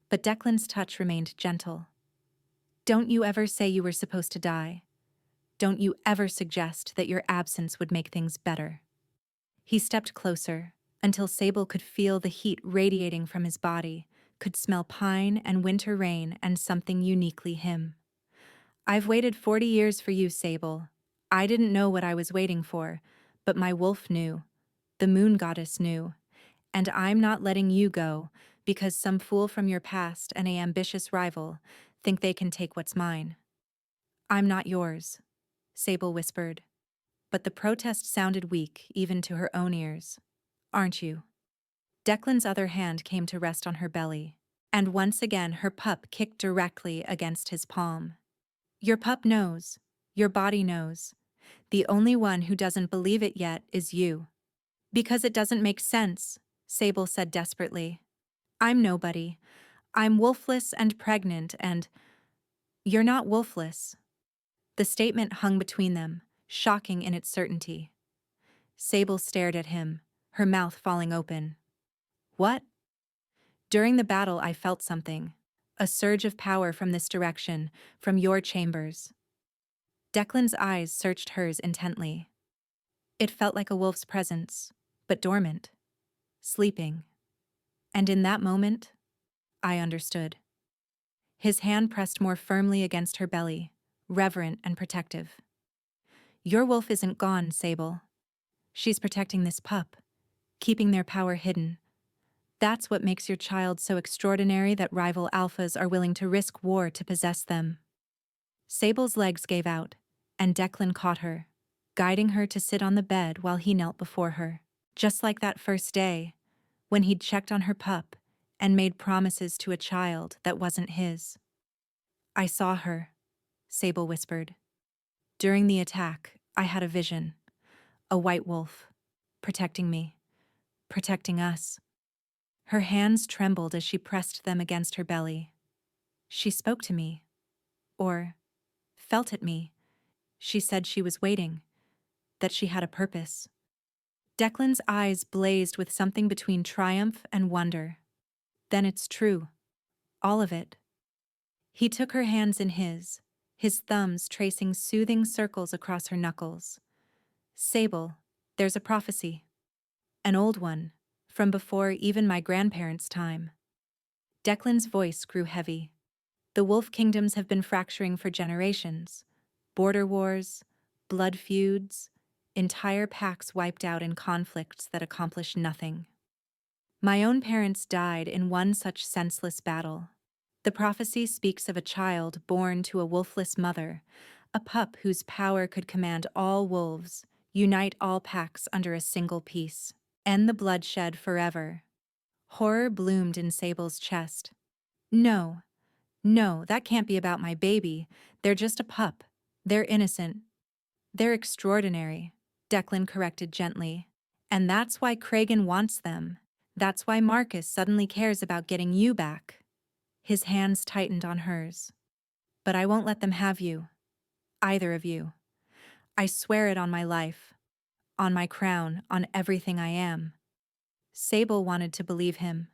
but Declan's touch remained gentle. "Don't you ever say you were supposed to die. Don't you ever suggest that your absence would make things better." He stepped closer, until Sable could feel the heat radiating from his body, could smell pine and winter rain and something uniquely him. "I've waited 40 years for you, Sable. I didn't know what I was waiting for, but my wolf knew. The moon goddess knew. And I'm not letting you go because some fool from your past and an ambitious rival think they can take what's mine." "I'm not yours," Sable whispered. But the protest sounded weak even to her own ears. "Aren't you?" Declan's other hand came to rest on her belly, and once again her pup kicked directly against his palm. "Your pup knows. Your body knows. The only one who doesn't believe it yet is you." "Because it doesn't make sense," Sable said desperately. "I'm nobody. I'm wolfless and pregnant and—" "You're not wolfless." The statement hung between them, shocking in its certainty. Sable stared at him, her mouth falling open. "What?" "During the battle I felt something. A surge of power from this direction, from your chambers." Declan's eyes searched hers intently. "It felt like a wolf's presence, but dormant, sleeping. And in that moment, I understood." His hand pressed more firmly against her belly, reverent and protective. "Your wolf isn't gone, Sable. She's protecting this pup, keeping their power hidden. That's what makes your child so extraordinary that rival alphas are willing to risk war to possess them." Sable's legs gave out, and Declan caught her, guiding her to sit on the bed while he knelt before her. Just like that first day, when he'd checked on her pup and made promises to a child that wasn't his. "I saw her," Sable whispered. "During the attack, I had a vision. A white wolf, protecting me, protecting us." Her hands trembled as she pressed them against her belly. "She spoke to me, or felt at me. She said she was waiting, that she had a purpose." Declan's eyes blazed with something between triumph and wonder. "Then it's true. All of it." He took her hands in his thumbs tracing soothing circles across her knuckles. "Sable, there's a prophecy. An old one, from before even my grandparents' time." Declan's voice grew heavy. "The wolf kingdoms have been fracturing for generations. Border wars, blood feuds, entire packs wiped out in conflicts that accomplished nothing. My own parents died in one such senseless battle. The prophecy speaks of a child born to a wolfless mother, a pup whose power could command all wolves, unite all packs under a single peace, end the bloodshed forever." Horror bloomed in Sable's chest. "No, No, that can't be about my baby. They're just a pup. They're innocent. They're extraordinary, Declan corrected gently. And that's why Kragan wants them. That's why Marcus suddenly cares about getting you back. His hands tightened on hers. But I won't let them have you. Either of you. I swear it on my life. On my crown, on everything I am. Sable wanted to believe him.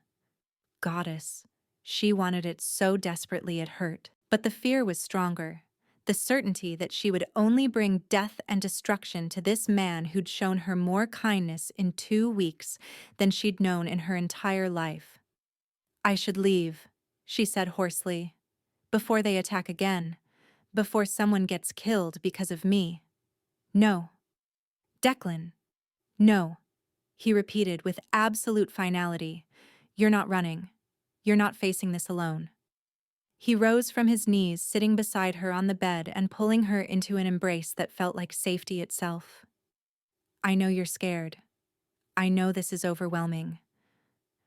Goddess. She wanted it so desperately it hurt. But the fear was stronger. The certainty that she would only bring death and destruction to this man who'd shown her more kindness in 2 weeks than she'd known in her entire life. I should leave, she said hoarsely, before they attack again, before someone gets killed because of me. No. Declan. No, he repeated with absolute finality. You're not running. You're not facing this alone. He rose from his knees, sitting beside her on the bed and pulling her into an embrace that felt like safety itself. I know you're scared. I know this is overwhelming.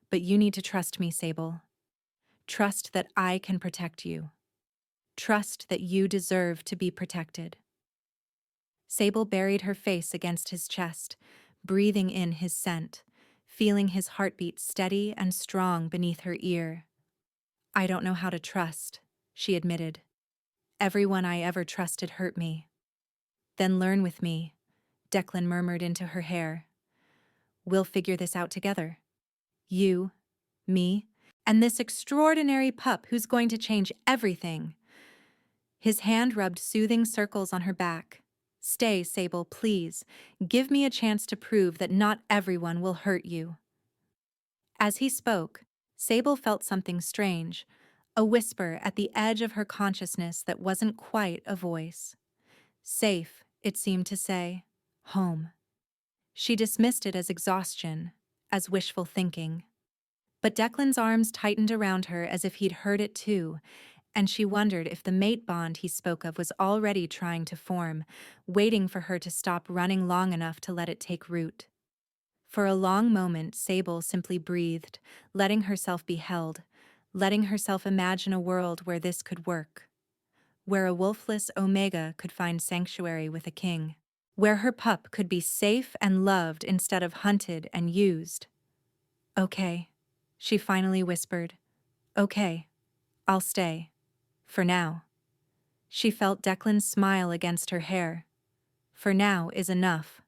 But you need to trust me, Sable. Trust that I can protect you. Trust that you deserve to be protected. Sable buried her face against his chest, breathing in his scent, feeling his heartbeat steady and strong beneath her ear. I don't know how to trust, she admitted. Everyone I ever trusted hurt me. Then learn with me, Declan murmured into her hair. We'll figure this out together. You, me, and this extraordinary pup who's going to change everything. His hand rubbed soothing circles on her back. Stay, Sable, please. Give me a chance to prove that not everyone will hurt you. As he spoke, Sable felt something strange, a whisper at the edge of her consciousness that wasn't quite a voice. Safe, it seemed to say. Home. She dismissed it as exhaustion, as wishful thinking. But Declan's arms tightened around her as if he'd heard it too, and she wondered if the mate bond he spoke of was already trying to form, waiting for her to stop running long enough to let it take root. For a long moment, Sable simply breathed, letting herself be held, letting herself imagine a world where this could work, where a wolfless Omega could find sanctuary with a king, where her pup could be safe and loved instead of hunted and used. Okay, she finally whispered. Okay, I'll stay. For now. She felt Declan's smile against her hair. For now is enough.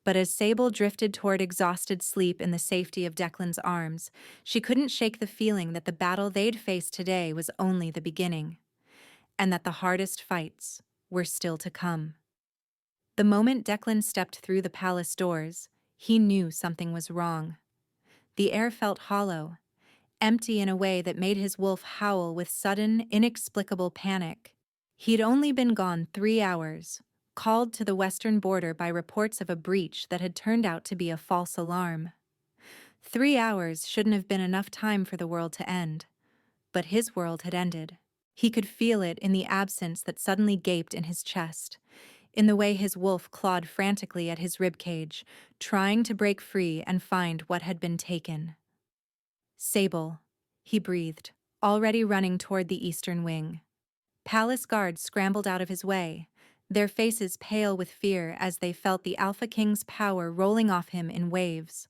But as Sable drifted toward exhausted sleep in the safety of Declan's arms, she couldn't shake the feeling that the battle they'd face today was only the beginning, and that the hardest fights were still to come. The moment Declan stepped through the palace doors, he knew something was wrong. The air felt hollow, empty in a way that made his wolf howl with sudden, inexplicable panic. He'd only been gone 3 hours, called to the western border by reports of a breach that had turned out to be a false alarm. 3 hours shouldn't have been enough time for the world to end. But his world had ended. He could feel it in the absence that suddenly gaped in his chest, in the way his wolf clawed frantically at his ribcage, trying to break free and find what had been taken. Sable, he breathed, already running toward the eastern wing. Palace guards scrambled out of his way, their faces pale with fear as they felt the Alpha King's power rolling off him in waves.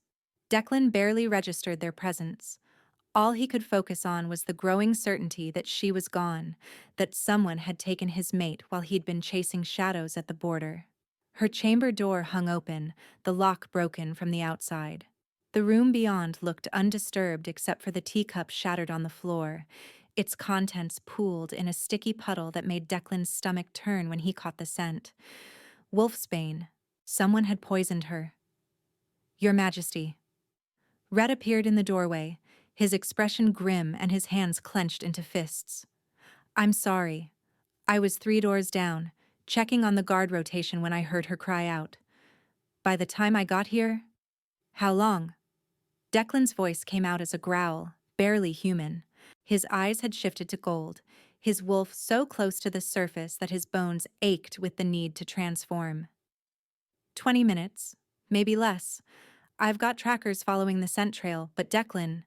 Declan barely registered their presence. All he could focus on was the growing certainty that she was gone, that someone had taken his mate while he'd been chasing shadows at the border. Her chamber door hung open, the lock broken from the outside. The room beyond looked undisturbed except for the teacup shattered on the floor, its contents pooled in a sticky puddle that made Declan's stomach turn when he caught the scent. Wolfsbane. Someone had poisoned her. Your Majesty. Red appeared in the doorway, his expression grim and his hands clenched into fists. I'm sorry. I was 3 doors down, checking on the guard rotation when I heard her cry out. By the time I got here... How long? Declan's voice came out as a growl, barely human. His eyes had shifted to gold, his wolf so close to the surface that his bones ached with the need to transform. 20 minutes, maybe less. I've got trackers following the scent trail, but Declan...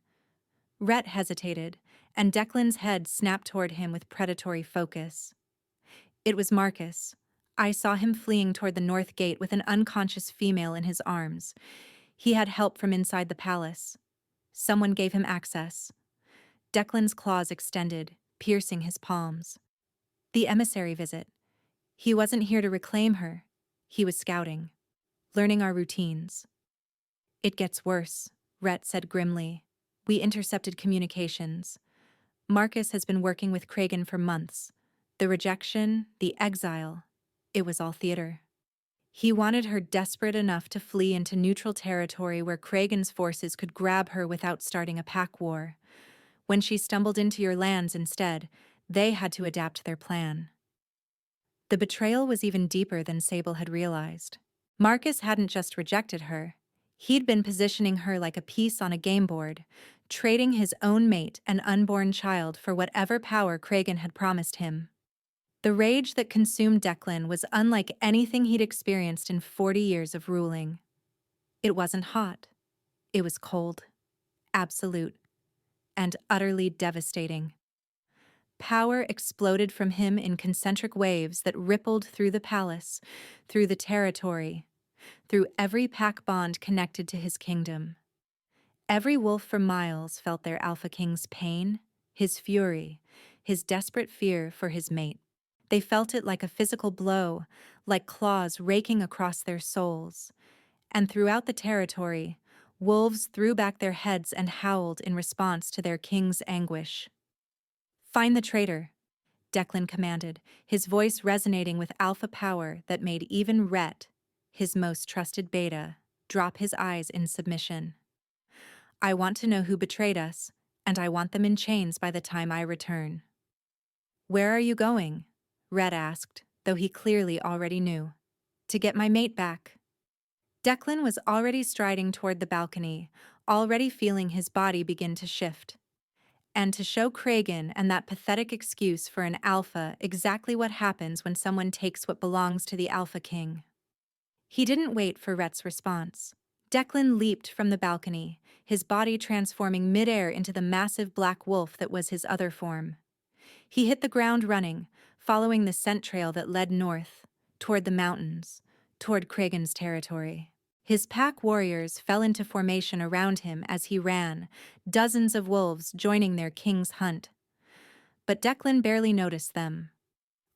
Rhett hesitated, and Declan's head snapped toward him with predatory focus. It was Marcus. I saw him fleeing toward the north gate with an unconscious female in his arms. He had help from inside the palace. Someone gave him access. Declan's claws extended, piercing his palms. The emissary visit. He wasn't here to reclaim her. He was scouting, learning our routines. It gets worse, Rhett said grimly. We intercepted communications. Marcus has been working with Kragan for months. The rejection, the exile, it was all theater. He wanted her desperate enough to flee into neutral territory where Kragan's forces could grab her without starting a pack war. When she stumbled into your lands instead, they had to adapt their plan. The betrayal was even deeper than Sable had realized. Marcus hadn't just rejected her. He'd been positioning her like a piece on a game board, trading his own mate and unborn child for whatever power Kragan had promised him. The rage that consumed Declan was unlike anything he'd experienced in 40 years of ruling. It wasn't hot. It was cold, absolute, and utterly devastating. Power exploded from him in concentric waves that rippled through the palace, through the territory, through every pack bond connected to his kingdom. Every wolf for miles felt their Alpha King's pain, his fury, his desperate fear for his mate. They felt it like a physical blow, like claws raking across their souls. And throughout the territory, wolves threw back their heads and howled in response to their king's anguish. Find the traitor, Declan commanded, his voice resonating with alpha power that made even Rhett, his most trusted beta, drop his eyes in submission. I want to know who betrayed us, and I want them in chains by the time I return. Where are you going? Rhett asked, though he clearly already knew. To get my mate back. Declan was already striding toward the balcony, already feeling his body begin to shift. And to show Kragan and that pathetic excuse for an alpha exactly what happens when someone takes what belongs to the Alpha King. He didn't wait for Rhett's response. Declan leaped from the balcony, his body transforming midair into the massive black wolf that was his other form. He hit the ground running, following the scent trail that led north, toward the mountains, toward Kragan's territory. His pack warriors fell into formation around him as he ran, dozens of wolves joining their king's hunt. But Declan barely noticed them.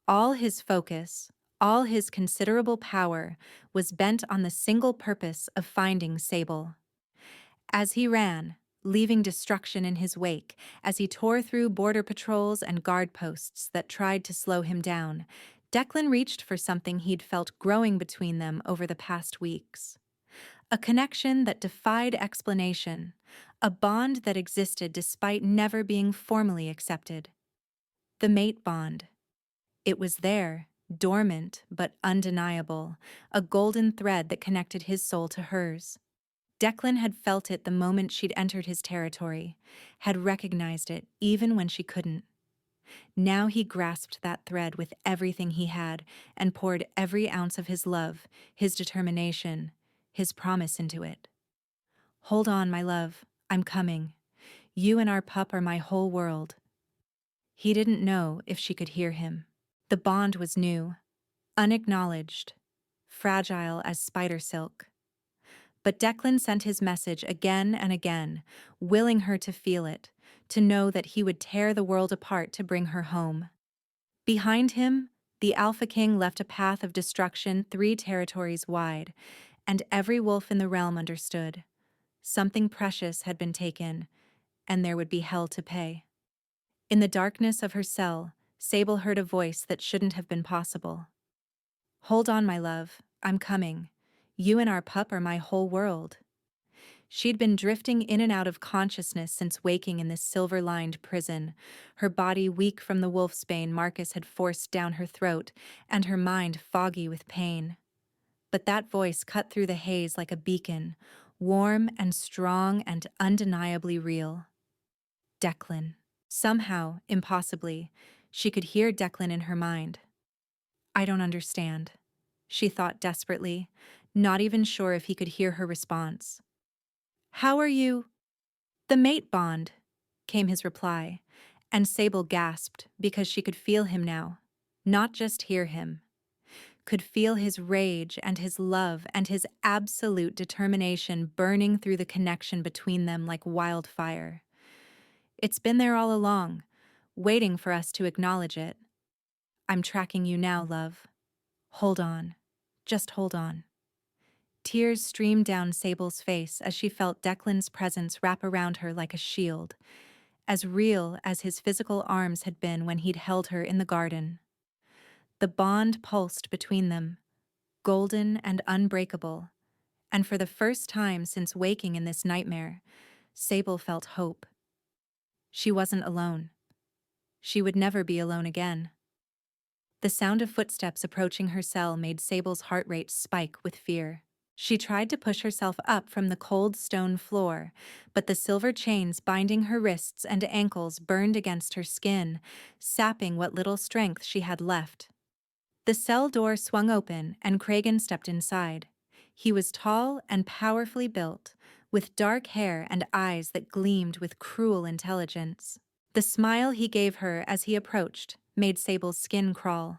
All his focus, all his considerable power, was bent on the single purpose of finding Sable. As he ran, leaving destruction in his wake, as he tore through border patrols and guard posts that tried to slow him down, Declan reached for something he'd felt growing between them over the past weeks. A connection that defied explanation, a bond that existed despite never being formally accepted. The mate bond. It was there, dormant but undeniable, a golden thread that connected his soul to hers. Declan had felt it the moment she'd entered his territory, had recognized it even when she couldn't. Now he grasped that thread with everything he had and poured every ounce of his love, his determination, his promise into it. Hold on, my love, I'm coming. You and our pup are my whole world. He didn't know if she could hear him. The bond was new, unacknowledged, fragile as spider silk. But Declan sent his message again and again, willing her to feel it, to know that he would tear the world apart to bring her home. Behind him, the Alpha King left a path of destruction 3 territories wide, and every wolf in the realm understood. Something precious had been taken, and there would be hell to pay. In the darkness of her cell, Sable heard a voice that shouldn't have been possible. Hold on, my love, I'm coming. You and our pup are my whole world. She'd been drifting in and out of consciousness since waking in this silver-lined prison, her body weak from the wolfsbane Marcus had forced down her throat, and her mind foggy with pain. But that voice cut through the haze like a beacon, warm and strong and undeniably real. Declan. Somehow, impossibly, she could hear Declan in her mind. I don't understand, she thought desperately, not even sure if he could hear her response. How are you? The mate bond, came his reply, And Sable gasped because she could feel him now. Not just hear him. Could feel his rage and his love and his absolute determination burning through the connection between them like wildfire. It's been there all along, waiting for us to acknowledge it. I'm tracking you now, love. Hold on. Just hold on. Tears streamed down Sable's face as she felt Declan's presence wrap around her like a shield, as real as his physical arms had been when he'd held her in the garden. The bond pulsed between them, golden and unbreakable, and for the first time since waking in this nightmare, Sable felt hope. She wasn't alone. She would never be alone again. The sound of footsteps approaching her cell made Sable's heart rate spike with fear. She tried to push herself up from the cold stone floor, but the silver chains binding her wrists and ankles burned against her skin, sapping what little strength she had left. The cell door swung open and Kragan stepped inside. He was tall and powerfully built, with dark hair and eyes that gleamed with cruel intelligence. The smile he gave her as he approached made Sable's skin crawl.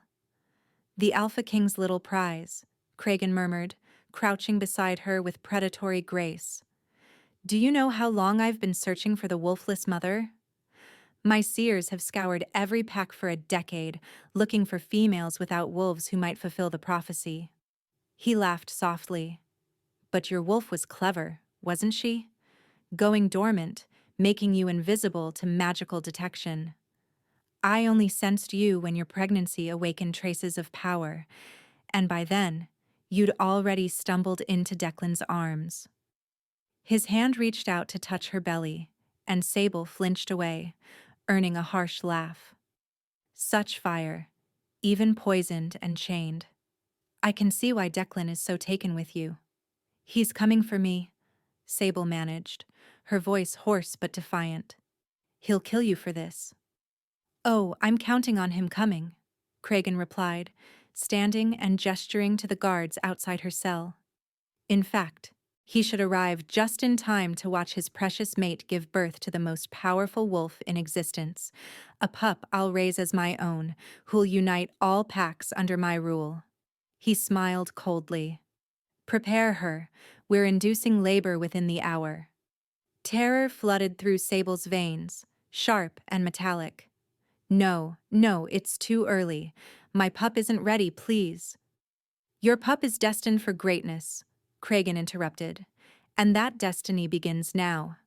"The Alpha King's little prize," Kragan murmured, crouching beside her with predatory grace. "Do you know how long I've been searching for the wolfless mother? My seers have scoured every pack for a decade, looking for females without wolves who might fulfill the prophecy." He laughed softly. "But your wolf was clever, wasn't she? Going dormant, making you invisible to magical detection. I only sensed you when your pregnancy awakened traces of power, and by then, you'd already stumbled into Declan's arms." His hand reached out to touch her belly, and Sable flinched away, earning a harsh laugh. "Such fire, even poisoned and chained. I can see why Declan is so taken with you." "He's coming for me," Sable managed, her voice hoarse but defiant. "He'll kill you for this." "Oh, I'm counting on him coming," Kragan replied, standing and gesturing to the guards outside her cell. "In fact, he should arrive just in time to watch his precious mate give birth to the most powerful wolf in existence, a pup I'll raise as my own, who'll unite all packs under my rule." He smiled coldly. "Prepare her, we're inducing labor within the hour." Terror flooded through Sable's veins, sharp and metallic. "No, no, it's too early. My pup isn't ready, please." "Your pup is destined for greatness," Kragan interrupted, "and that destiny begins now."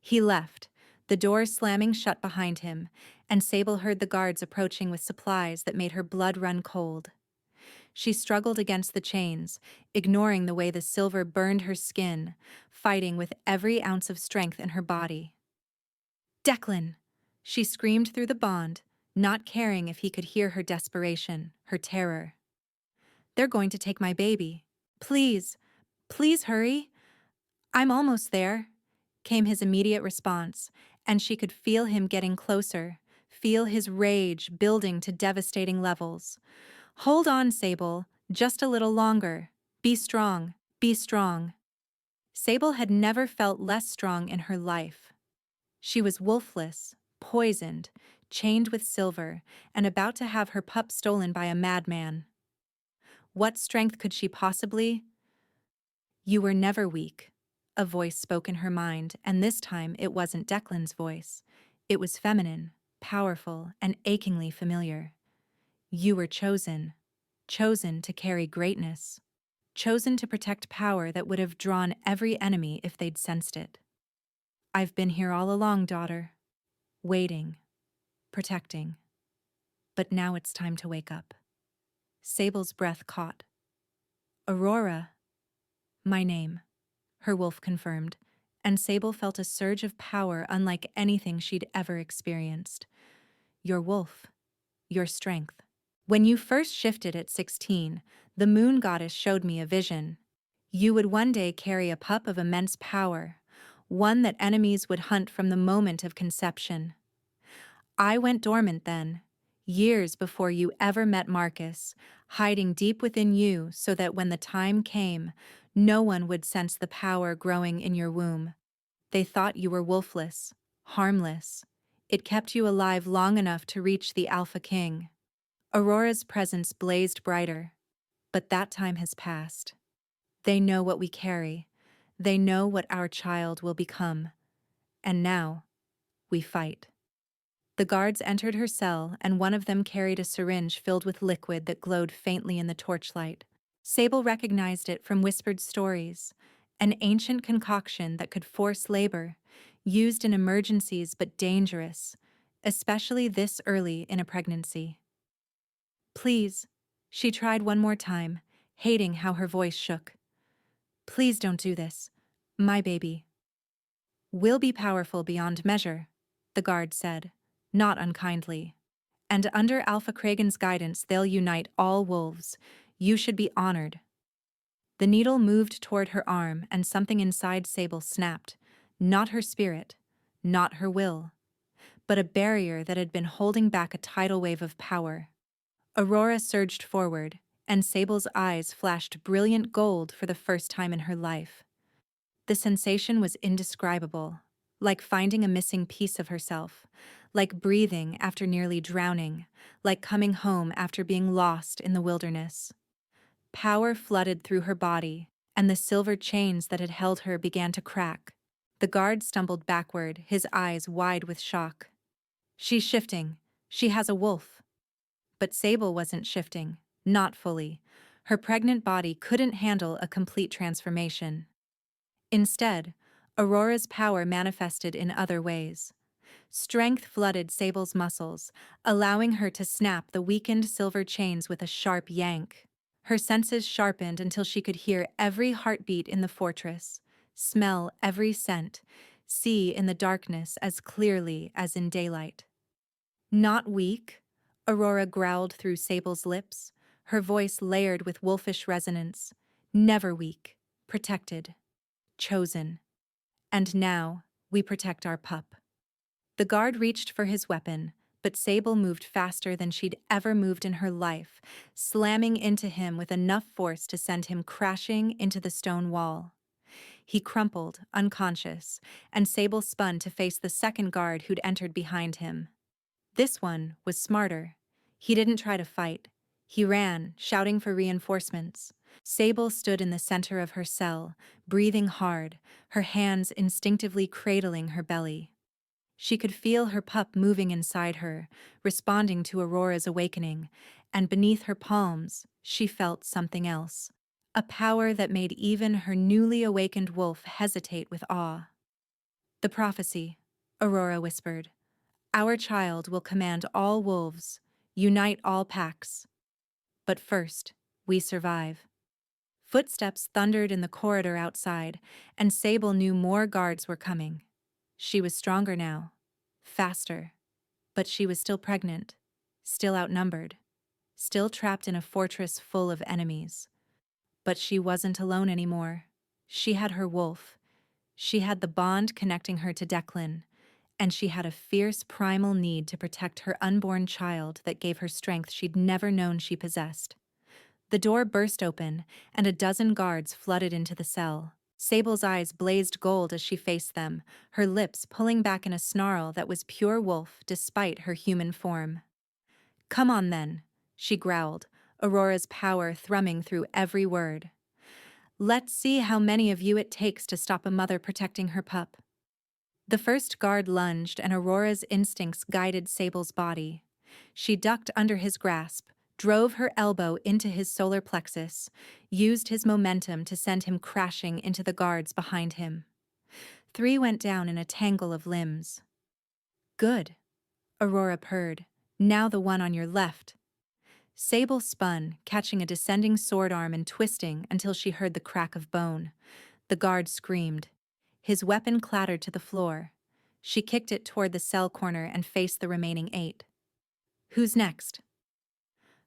He left, the door slamming shut behind him, and Sable heard the guards approaching with supplies that made her blood run cold. She struggled against the chains, ignoring the way the silver burned her skin, fighting with every ounce of strength in her body. "Declan!" She screamed through the bond, not caring if he could hear her desperation, her terror. "They're going to take my baby. Please, please hurry." "I'm almost there," came his immediate response, and she could feel him getting closer, feel his rage building to devastating levels. "Hold on, Sable, just a little longer. Be strong, be strong." Sable had never felt less strong in her life. She was wolfless, poisoned, chained with silver, and about to have her pup stolen by a madman. What strength could she possibly? "You were never weak," a voice spoke in her mind, and this time it wasn't Declan's voice. It was feminine, powerful, and achingly familiar. "You were chosen. Chosen to carry greatness. Chosen to protect power that would have drawn every enemy if they'd sensed it. I've been here all along, daughter. Waiting. Protecting. But now it's time to wake up." Sable's breath caught. "Aurora." "My name," her wolf confirmed, and Sable felt a surge of power unlike anything she'd ever experienced. "Your wolf. Your strength. When you first shifted at 16, the moon goddess showed me a vision. You would one day carry a pup of immense power, one that enemies would hunt from the moment of conception. I went dormant then, years before you ever met Marcus, hiding deep within you so that when the time came, no one would sense the power growing in your womb. They thought you were wolfless, harmless, It kept you alive long enough to reach the Alpha King. Aurora's presence blazed brighter, but that time has passed. They know what we carry. They know what our child will become. And now, we fight. The guards entered her cell, and one of them carried a syringe filled with liquid that glowed faintly in the torchlight. Sable recognized it from whispered stories, an ancient concoction that could force labor, used in emergencies but dangerous, especially this early in a pregnancy. Please, she tried one more time, hating how her voice shook. Please don't do this. My baby. Will be powerful beyond measure, the guard said, not unkindly. And under Alpha Kragan's guidance, they'll unite all wolves. You should be honored. The needle moved toward her arm, and something inside Sable snapped. Not her spirit, not her will, but a barrier that had been holding back a tidal wave of power. Aurora surged forward, and Sable's eyes flashed brilliant gold for the first time in her life. The sensation was indescribable, like finding a missing piece of herself, like breathing after nearly drowning, like coming home after being lost in the wilderness. Power flooded through her body, and the silver chains that had held her began to crack. The guard stumbled backward, his eyes wide with shock. She's shifting. She has a wolf. But Sable wasn't shifting, not fully. Her pregnant body couldn't handle a complete transformation. Instead, Aurora's power manifested in other ways. Strength flooded Sable's muscles, allowing her to snap the weakened silver chains with a sharp yank. Her senses sharpened until she could hear every heartbeat in the fortress, smell every scent, see in the darkness as clearly as in daylight. Not weak, Aurora growled through Sable's lips, her voice layered with wolfish resonance. Never weak, protected, chosen. And now, we protect our pup. The guard reached for his weapon, but Sable moved faster than she'd ever moved in her life, slamming into him with enough force to send him crashing into the stone wall. He crumpled, unconscious, and Sable spun to face the second guard who'd entered behind him. This one was smarter. He didn't try to fight. He ran, shouting for reinforcements. Sable stood in the center of her cell, breathing hard, her hands instinctively cradling her belly. She could feel her pup moving inside her, responding to Aurora's awakening, and beneath her palms, she felt something else. A power that made even her newly awakened wolf hesitate with awe. The prophecy, Aurora whispered. Our child will command all wolves, unite all packs. But first, we survive. Footsteps thundered in the corridor outside, and Sable knew more guards were coming. She was stronger now, faster, but she was still pregnant, still outnumbered, still trapped in a fortress full of enemies. But she wasn't alone anymore. She had her wolf. She had the bond connecting her to Declan, and she had a fierce primal need to protect her unborn child that gave her strength she'd never known she possessed. The door burst open, and a dozen guards flooded into the cell. Sable's eyes blazed gold as she faced them, her lips pulling back in a snarl that was pure wolf despite her human form. Come on then, she growled, Aurora's power thrumming through every word. Let's see how many of you it takes to stop a mother protecting her pup. The first guard lunged, and Aurora's instincts guided Sable's body. She ducked under his grasp, drove her elbow into his solar plexus, used his momentum to send him crashing into the guards behind him. 3 went down in a tangle of limbs. Good, Aurora purred. Now the one on your left. Sable spun, catching a descending sword arm and twisting until she heard the crack of bone. The guard screamed. His weapon clattered to the floor. She kicked it toward the cell corner and faced the remaining 8. Who's next?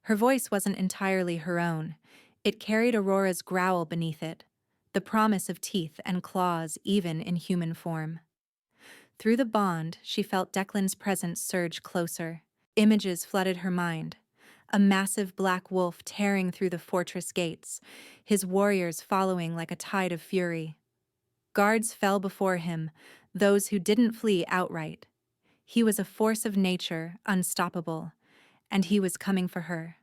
Her voice wasn't entirely her own. It carried Aurora's growl beneath it, the promise of teeth and claws even in human form. Through the bond, she felt Declan's presence surge closer. Images flooded her mind. A massive black wolf tearing through the fortress gates, his warriors following like a tide of fury. Guards fell before him, those who didn't flee outright. He was a force of nature, unstoppable, and he was coming for her.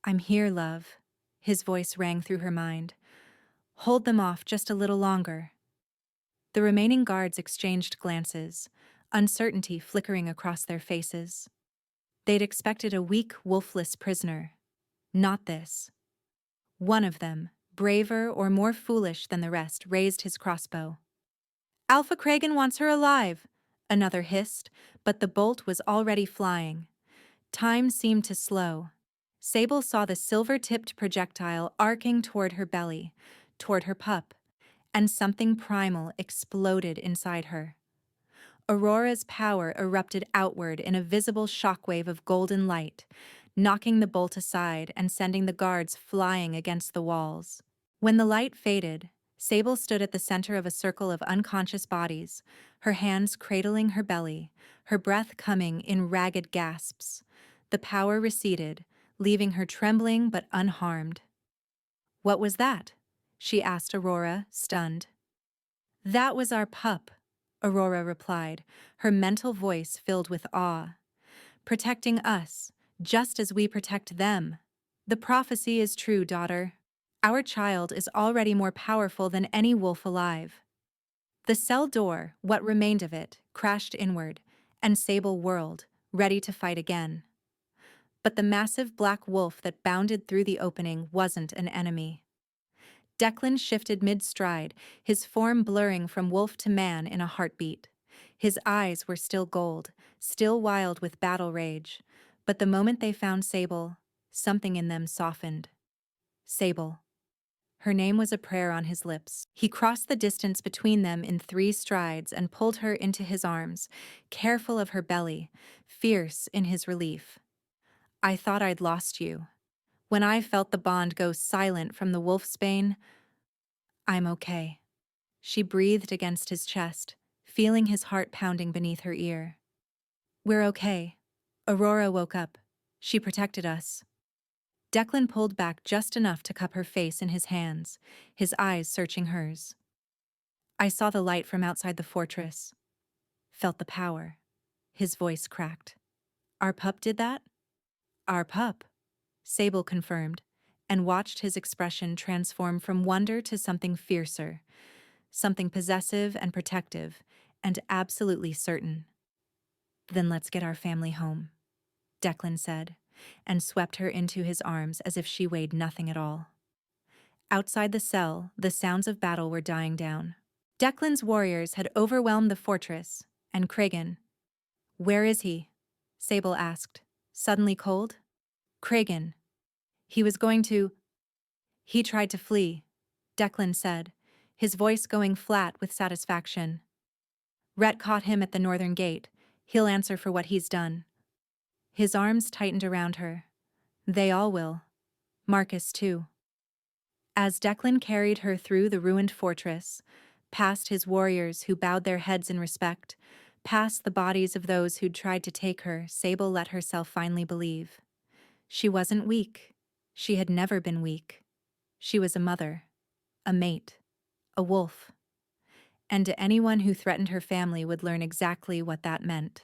"I'm here, love." His voice rang through her mind. "Hold them off just a little longer." The remaining guards exchanged glances, uncertainty flickering across their faces. They'd expected a weak, wolfless prisoner. Not this. One of them, braver or more foolish than the rest, raised his crossbow. "Alpha Kragan wants her alive," another hissed, but the bolt was already flying. Time seemed to slow. Sable saw the silver-tipped projectile arcing toward her belly, toward her pup, and something primal exploded inside her. Aurora's power erupted outward in a visible shockwave of golden light, knocking the bolt aside and sending the guards flying against the walls. When the light faded, Sable stood at the center of a circle of unconscious bodies, her hands cradling her belly, her breath coming in ragged gasps. The power receded, leaving her trembling but unharmed. "What was that?" she asked Aurora, stunned. "That was our pup," Aurora replied, her mental voice filled with awe. "Protecting us, just as we protect them. The prophecy is true, daughter. Our child is already more powerful than any wolf alive." The cell door, what remained of it, crashed inward, and Sable whirled, ready to fight again. But the massive black wolf that bounded through the opening wasn't an enemy. Declan shifted mid-stride, his form blurring from wolf to man in a heartbeat. His eyes were still gold, still wild with battle rage, but the moment they found Sable, something in them softened. Sable. Her name was a prayer on his lips. He crossed the distance between them in 3 strides and pulled her into his arms, careful of her belly, fierce in his relief. "I thought I'd lost you. When I felt the bond go silent from the wolfsbane, I'm okay." She breathed against his chest, feeling his heart pounding beneath her ear. "We're okay." Aurora woke up. "She protected us." Declan pulled back just enough to cup her face in his hands, his eyes searching hers. "I saw the light from outside the fortress. Felt the power." His voice cracked. "Our pup did that?" "Our pup," Sable confirmed, and watched his expression transform from wonder to something fiercer, something possessive and protective, and absolutely certain. "Then let's get our family home," Declan said, and swept her into his arms as if she weighed nothing at all. Outside the cell, the sounds of battle were dying down. Declan's warriors had overwhelmed the fortress, and Kragan. "Where is he?" Sable asked, suddenly cold. "Kragan. He was going to—" "He tried to flee," Declan said, his voice going flat with satisfaction. "Rhett caught him at the northern gate. He'll answer for what he's done." His arms tightened around her. "They all will. Marcus, too." As Declan carried her through the ruined fortress, past his warriors who bowed their heads in respect, past the bodies of those who'd tried to take her, Sable let herself finally believe. She wasn't weak. She had never been weak. She was a mother, a mate, a wolf. And anyone who threatened her family would learn exactly what that meant.